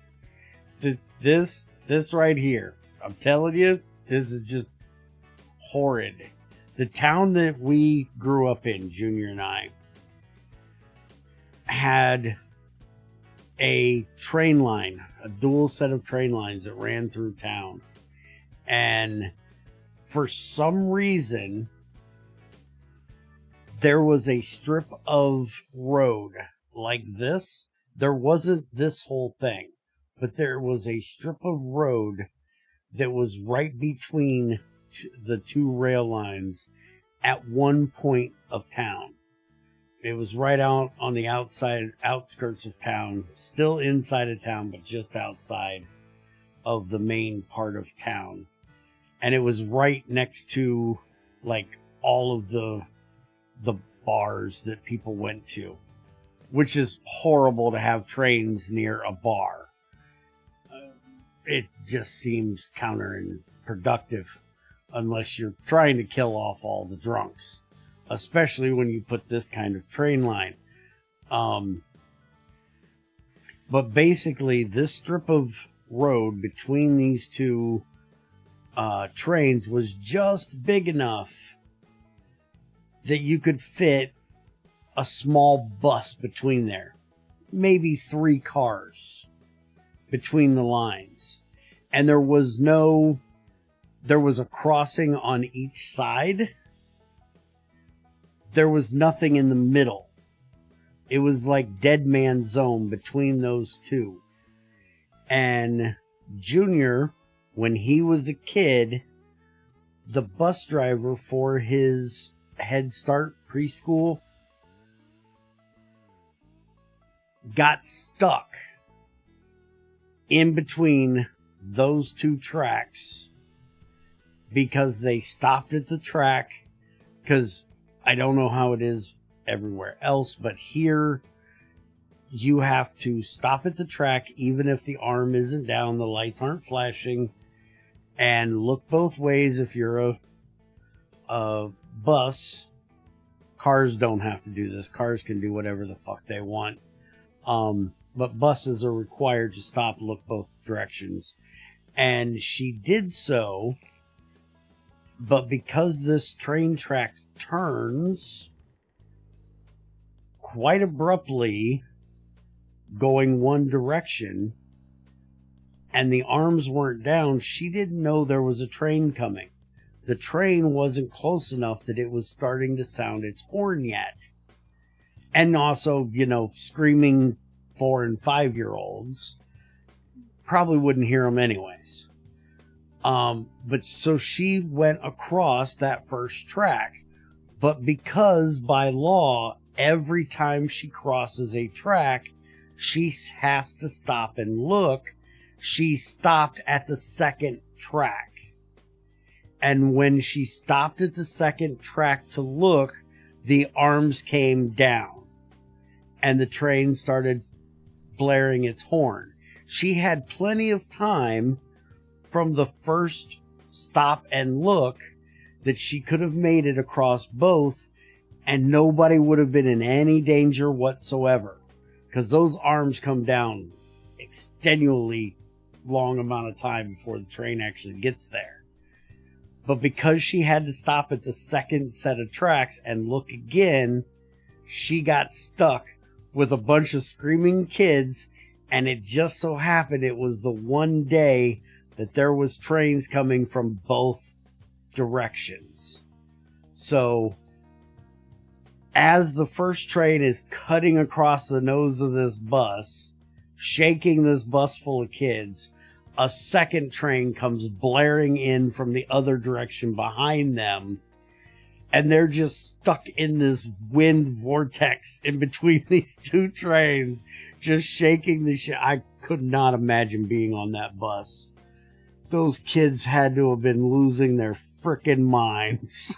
this right here, I'm telling you, this is just horrid. The town that we grew up in, Junior and I, had a train line, a dual set of train lines that ran through town. And for some reason, there was a strip of road like this. There wasn't this whole thing, but there was a strip of road that was right between the two rail lines at one point of town. It was right out on the outskirts of town, still inside of town, but just outside of the main part of town. And it was right next to like all of the bars that people went to, which is horrible to have trains near a bar. It just seems counterproductive unless you're trying to kill off all the drunks, especially when you put this kind of train line. But basically, this strip of road between these two trains was just big enough that you could fit a small bus between there. Maybe 3 cars between the lines. And there was a crossing on each side. There was nothing in the middle. It was like dead man's zone between those two. And Junior, when he was a kid, the bus driver for his Head Start preschool got stuck in between those two tracks because they stopped at the track, because I don't know how it is everywhere else, but here you have to stop at the track even if the arm isn't down, the lights aren't flashing, and look both ways. If you're a bus, cars don't have to do this. Cars can do whatever the fuck they want. But buses are required to stop, look both directions. And she did so, but because this train track turns quite abruptly, going one direction, and the arms weren't down, she didn't know there was a train coming. The train wasn't close enough that it was starting to sound its horn yet. And also, you know, screaming 4 and 5-year-olds probably wouldn't hear them anyways. But so she went across that first track. But because by law, every time she crosses a track, she has to stop and look, she stopped at the second track. And when she stopped at the second track to look, the arms came down and the train started blaring its horn. She had plenty of time from the first stop and look that she could have made it across both, and nobody would have been in any danger whatsoever, because those arms come down extenuatingly long amount of time before the train actually gets there. But because she had to stop at the second set of tracks and look again, she got stuck with a bunch of screaming kids, and it just so happened it was the one day that there was trains coming from both directions. So as the first train is cutting across the nose of this bus, shaking this bus full of kids, a second train comes blaring in from the other direction behind them, and they're just stuck in this wind vortex in between these two trains, just shaking the shit. I could not imagine being on that bus. Those kids had to have been losing their frickin' minds.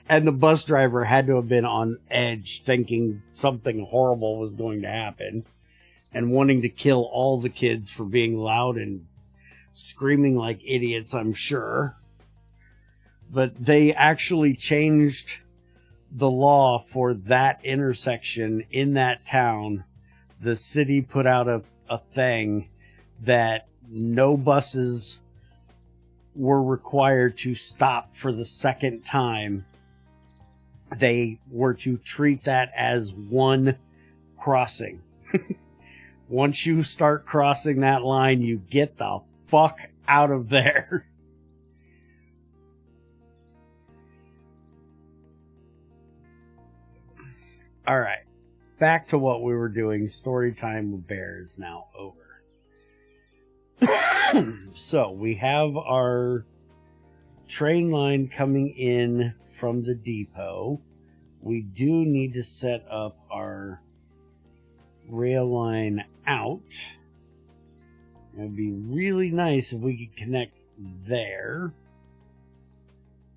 And the bus driver had to have been on edge, thinking something horrible was going to happen, and wanting to kill all the kids for being loud and screaming like idiots, I'm sure. But they actually changed the law for that intersection in that town. The city put out a thing that no buses were required to stop for the second time. They were to treat that as one crossing. Once you start crossing that line, you get the fuck out of there. All right, back to what we were doing. Story time with Bear is now over. So we have our train line coming in from the depot. We do need to set up our rail line out. It would be really nice if we could connect there,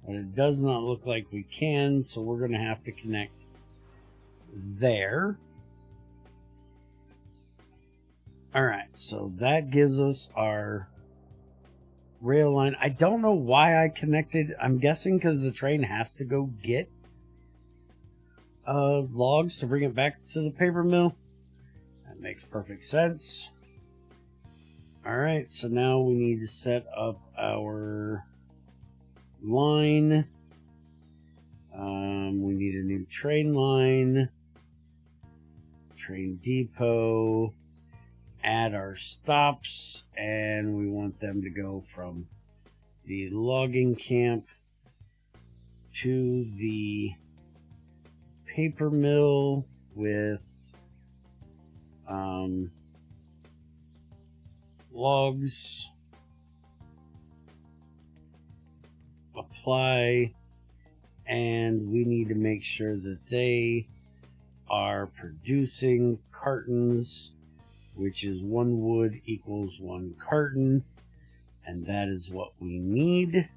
but it does not look like we can, so we're going to have to connect there. Alright, so that gives us our rail line. I don't know why I connected. I'm guessing because the train has to go get logs to bring it back to the paper mill. That makes perfect sense. Alright, so now we need to set up our line. We need a new train line, train depot, add our stops, and we want them to go from the logging camp to the paper mill with logs, apply, and we need to make sure that they are producing cartons which is 1 wood equals 1 carton, and that is what we need.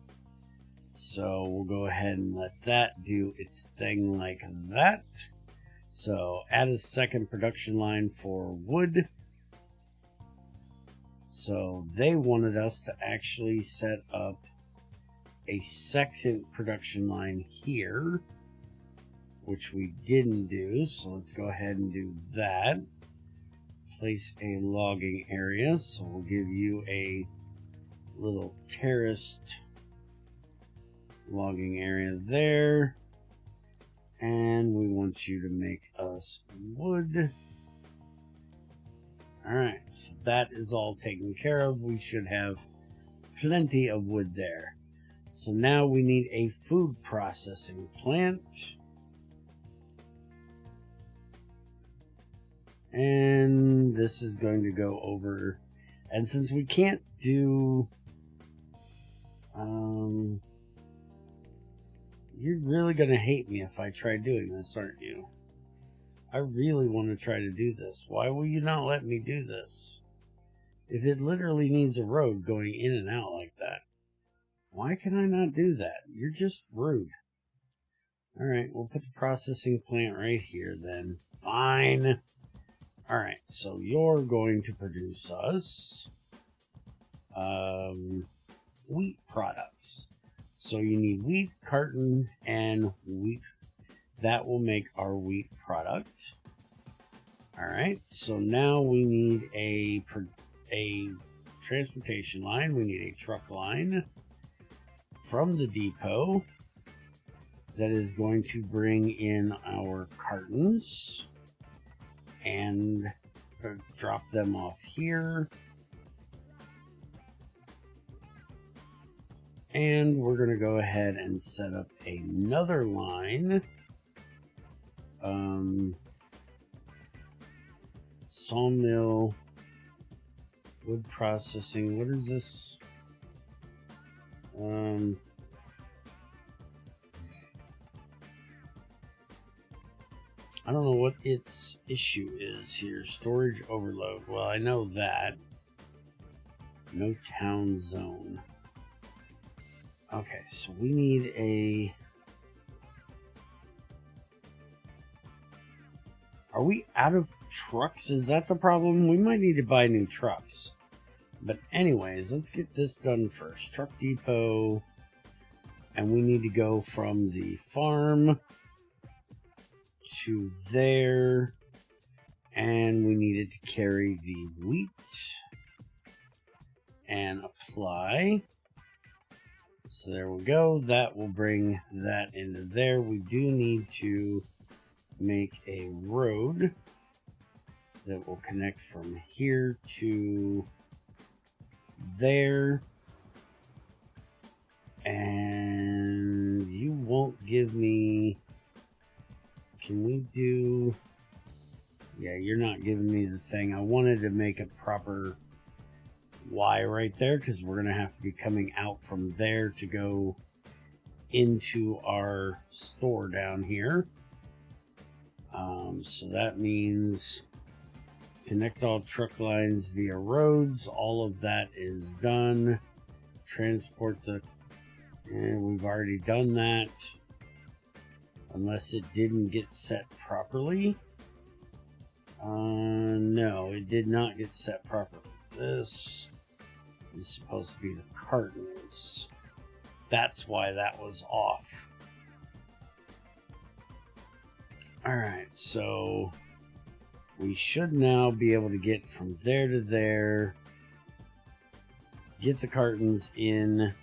So we'll go ahead and let that do its thing like that. So add a second production line for wood. So they wanted us to actually set up a second production line here, which we didn't do. So let's go ahead and do that. Place a logging area. So we'll give you a little terraced logging area there. And we want you to make us wood. Alright, so that is all taken care of. We should have plenty of wood there. So now we need a food processing plant. And this is going to go over. And since we can't do... you're really going to hate me if I try doing this, aren't you? I really want to try to do this. Why will you not let me do this? If it literally needs a road going in and out like that, why can I not do that? You're just rude. Alright, we'll put the processing plant right here then. Fine. Alright, so you're going to produce us wheat products. So you need wheat, carton, and wheat. That will make our wheat product. Alright, so now we need a transportation line. We need a truck line from the depot that is going to bring in our cartons and drop them off here. And we're going to go ahead and set up another line. Sawmill, wood processing. What is this? I don't know what its issue is here. Storage overload. Well, I know that. No town zone. Okay, so we need a... Are we out of trucks? Is that the problem? We might need to buy new trucks. But anyways, let's get this done first. Truck depot. And we need to go from the farm to there. And we needed to carry the wheat. And apply. So there we go. That will bring that into there. We do need to make a road that will connect from here to there. And you won't give me... Can we do... Yeah, you're not giving me the thing. I wanted to make a proper Y right there because we're going to have to be coming out from there to go into our store down here. So that means connect all truck lines via roads. All of that is done. Transport the... And we've already done that. Unless it didn't get set properly. No, it did not get set properly. This is supposed to be the cartons. That's why that was off. Alright, so we should now be able to get from there to there. Get the cartons in.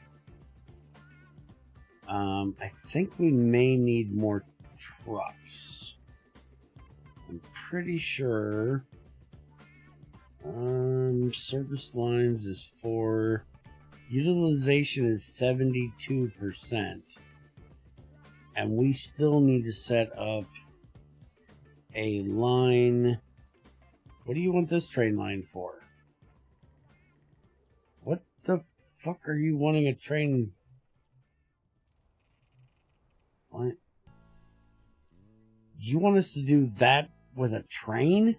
I think we may need more trucks. I'm pretty sure. Service lines is 4. Utilization is 72%. And we still need to set up a line. What do you want this train line for? What the fuck are you wanting a train? What? You want us to do that with a train?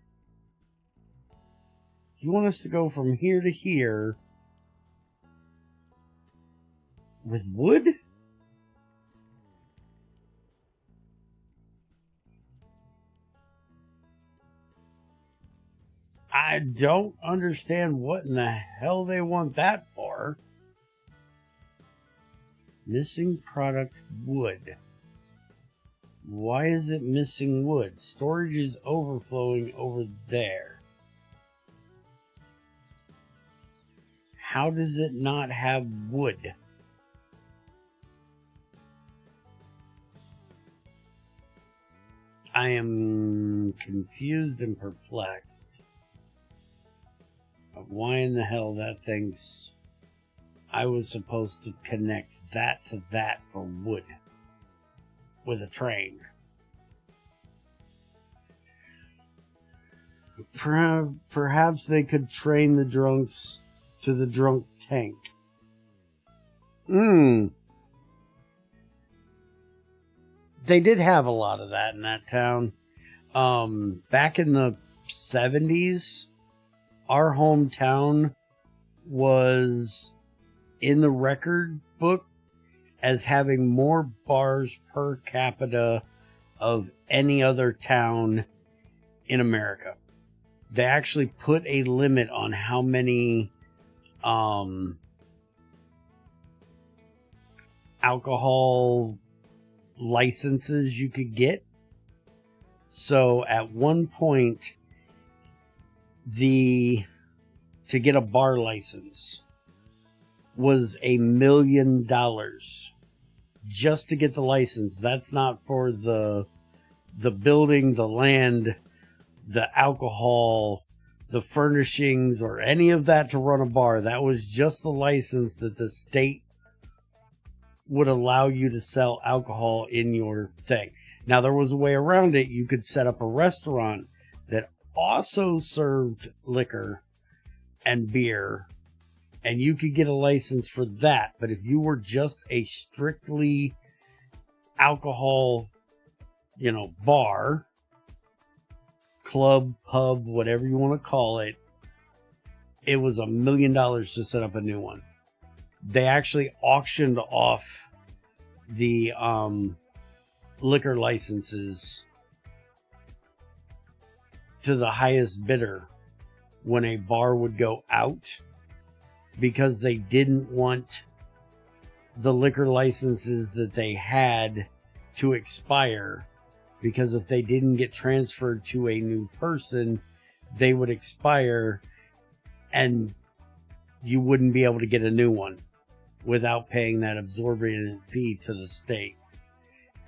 You want us to go from here to here with wood? I don't understand what in the hell they want that for. Missing product wood. Why is it missing wood? Storage is overflowing over there. How does it not have wood? I am confused and perplexed. Why in the hell that thing's... I was supposed to connect that to that for wood with a train. Perhaps they could train the drunks to the drunk tank. They did have a lot of that in that town. Back in the 70s, our hometown was in the record book as having more bars per capita of any other town in America. They actually put a limit on how many alcohol licenses you could get. So at one point, to get a bar license was $1 million just to get the license. That's not for the building, the land, the alcohol, the furnishings, or any of that to run a bar. That was just the license that the state would allow you to sell alcohol in your thing. Now, there was a way around it. You could set up a restaurant that also served liquor and beer, and you could get a license for that. But if you were just a strictly alcohol, bar, club, pub, whatever you want to call it, it was $1 million to set up a new one. They actually auctioned off the liquor licenses to the highest bidder when a bar would go out, because they didn't want the liquor licenses that they had to expire, because if they didn't get transferred to a new person, they would expire and you wouldn't be able to get a new one without paying that absorbent fee to the state.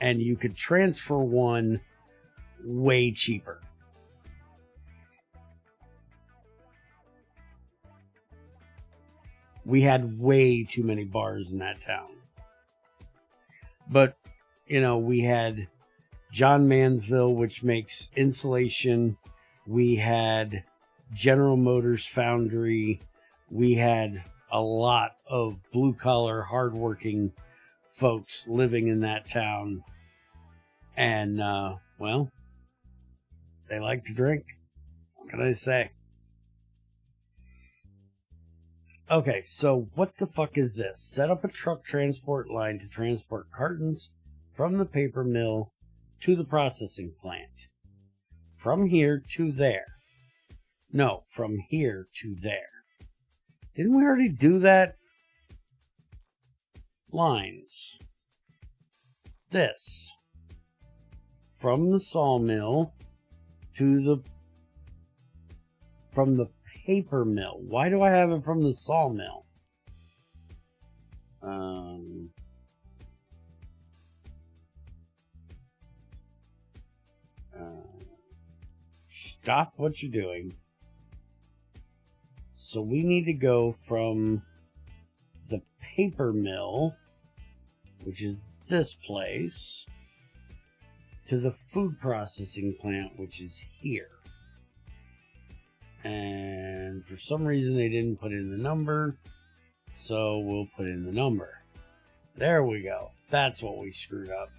And you could transfer one way cheaper. We had way too many bars in that town. But, we had John Mansville, which makes insulation. We had General Motors Foundry. We had a lot of blue-collar, hardworking folks living in that town. And, they like to drink. What can I say? Okay, so what the fuck is this? Set up a truck transport line to transport cartons from the paper mill to the processing plant. From here to there. No, from here to there. Didn't we already do that? Lines. This. From the sawmill to from the paper mill. Why do I have it from the sawmill? Stop what you're doing. So we need to go from the paper mill, which is this place, to the food processing plant, which is here. And for some reason they didn't put in the number, so we'll put in the number. There we go. That's what we screwed up.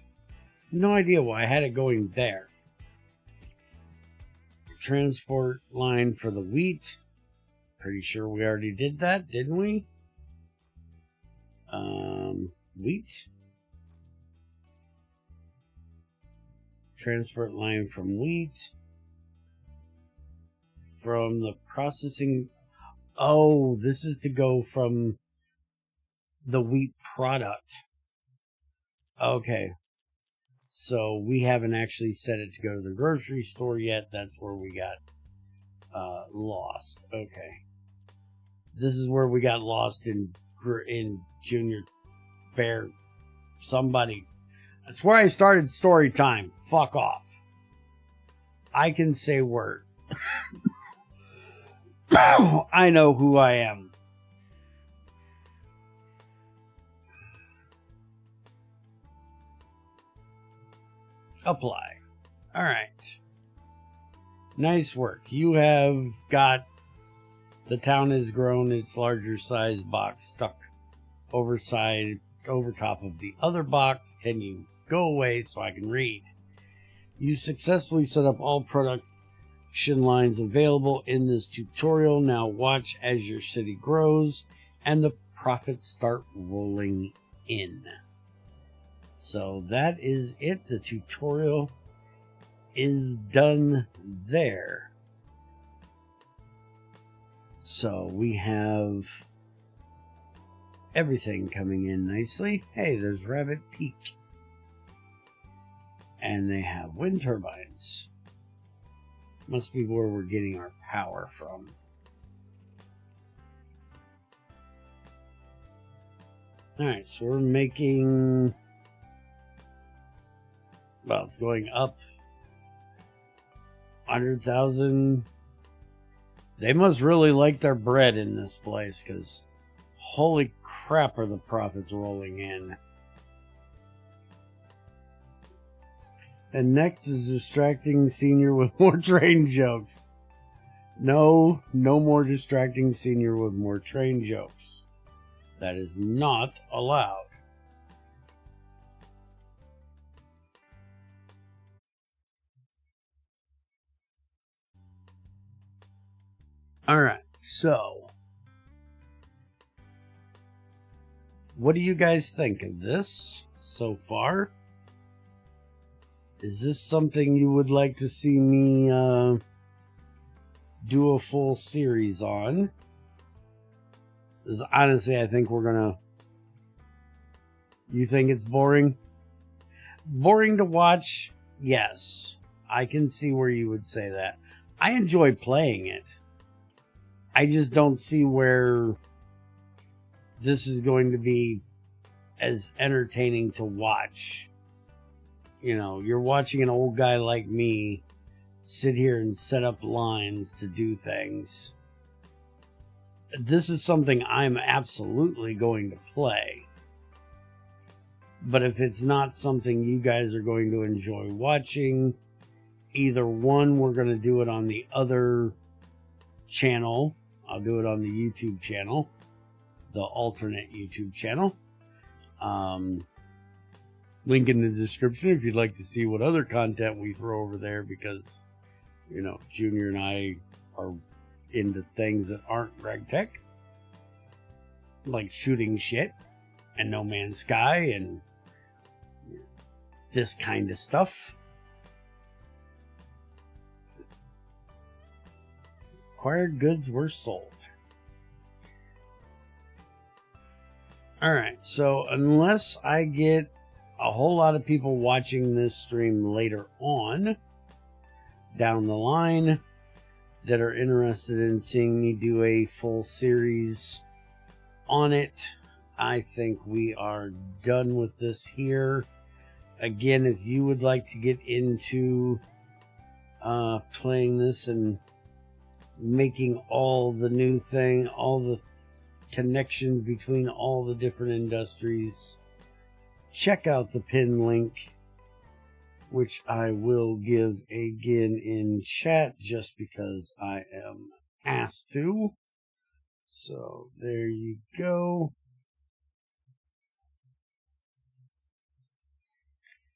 No idea why I had it going there. Transport line for the wheat Pretty sure we already did that, didn't we? Wheat. Transport line from wheat. From the processing. Oh, this is to go from the wheat product. Okay. So we haven't actually set it to go to the grocery store yet. That's where we got lost. Okay. This is where we got lost in Junior Bear. Somebody. That's where I started story time. Fuck off. I can say words. I know who I am. Apply. All right. Nice work. You have got the town has grown its larger size box stuck over top of the other box. Can you go away so I can read? You successfully set up all production lines available in this tutorial. Now watch as your city grows and the profits start rolling in. So that is it. The tutorial is done there. So we have everything coming in nicely. Hey, there's Rabbit Peak. And they have wind turbines. Must be where we're getting our power from. Alright, so we're making... Well, it's going up 100,000. They must really like their bread in this place, because holy crap are the profits rolling in. And next is distracting senior with more train jokes. No more distracting senior with more train jokes. That is not allowed. Alright, so what do you guys think of this so far? Is this something you would like to see me do a full series on? Because honestly, I think we're gonna... You think it's boring? Boring to watch? Yes. I can see where you would say that. I enjoy playing it. I just don't see where this is going to be as entertaining to watch. You know, you're watching an old guy like me sit here and set up lines to do things. This is something I'm absolutely going to play. But if it's not something you guys are going to enjoy watching, either one, we're going to do it on the other channel. I'll do it on the YouTube channel, the alternate YouTube channel. Link in the description if you'd like to see what other content we throw over there, because, you know, Junior and I are into things that aren't RegTech, like shooting shit and No Man's Sky and this kind of stuff. Acquired goods were sold. Alright, so unless I get a whole lot of people watching this stream later on down the line that are interested in seeing me do a full series on it, I think we are done with this here. Again, if you would like to get into playing this and making all the new thing, all the connections between all the different industries, check out the pin link, which I will give again in chat just because I am asked to. So there you go.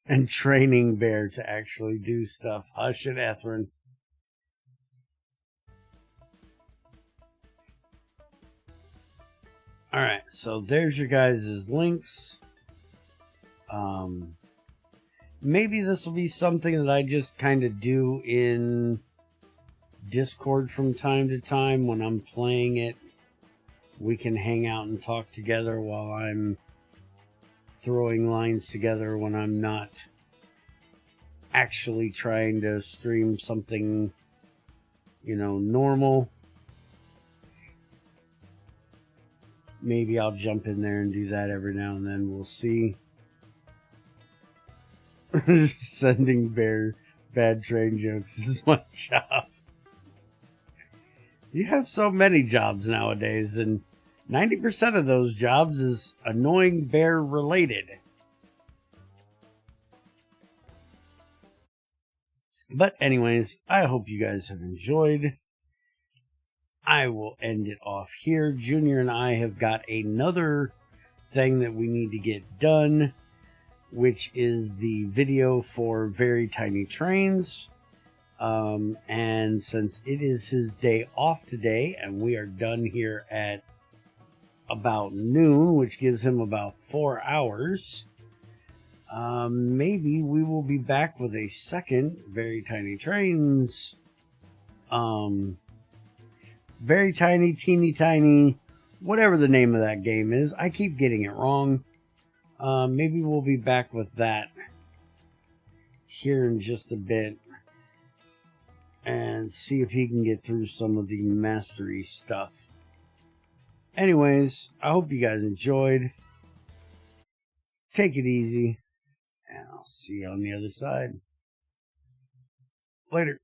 And training Bear to actually do stuff. Hush it, Ethrin. Alright, so there's your guys' links. Maybe this will be something that I just kind of do in Discord from time to time when I'm playing it. We can hang out and talk together while I'm throwing lines together when I'm not actually trying to stream something, you know, normal. Maybe I'll jump in there and do that every now and then. We'll see. Sending bad train jokes is my job. You have so many jobs nowadays, and 90% of those jobs is annoying bear related. But anyways, I hope you guys have enjoyed. I will end it off here. Junior and I have got another thing that we need to get done, which is the video for Very Tiny Trains. And since it is his day off today, and we are done here at about noon, which gives him about 4 hours, maybe we will be back with a second Very Tiny Trains. Very Tiny, Teeny Tiny, whatever the name of that game is. I keep getting it wrong. Maybe we'll be back with that here in just a bit and see if he can get through some of the mastery stuff. Anyways, I hope you guys enjoyed. Take it easy, and I'll see you on the other side. Later.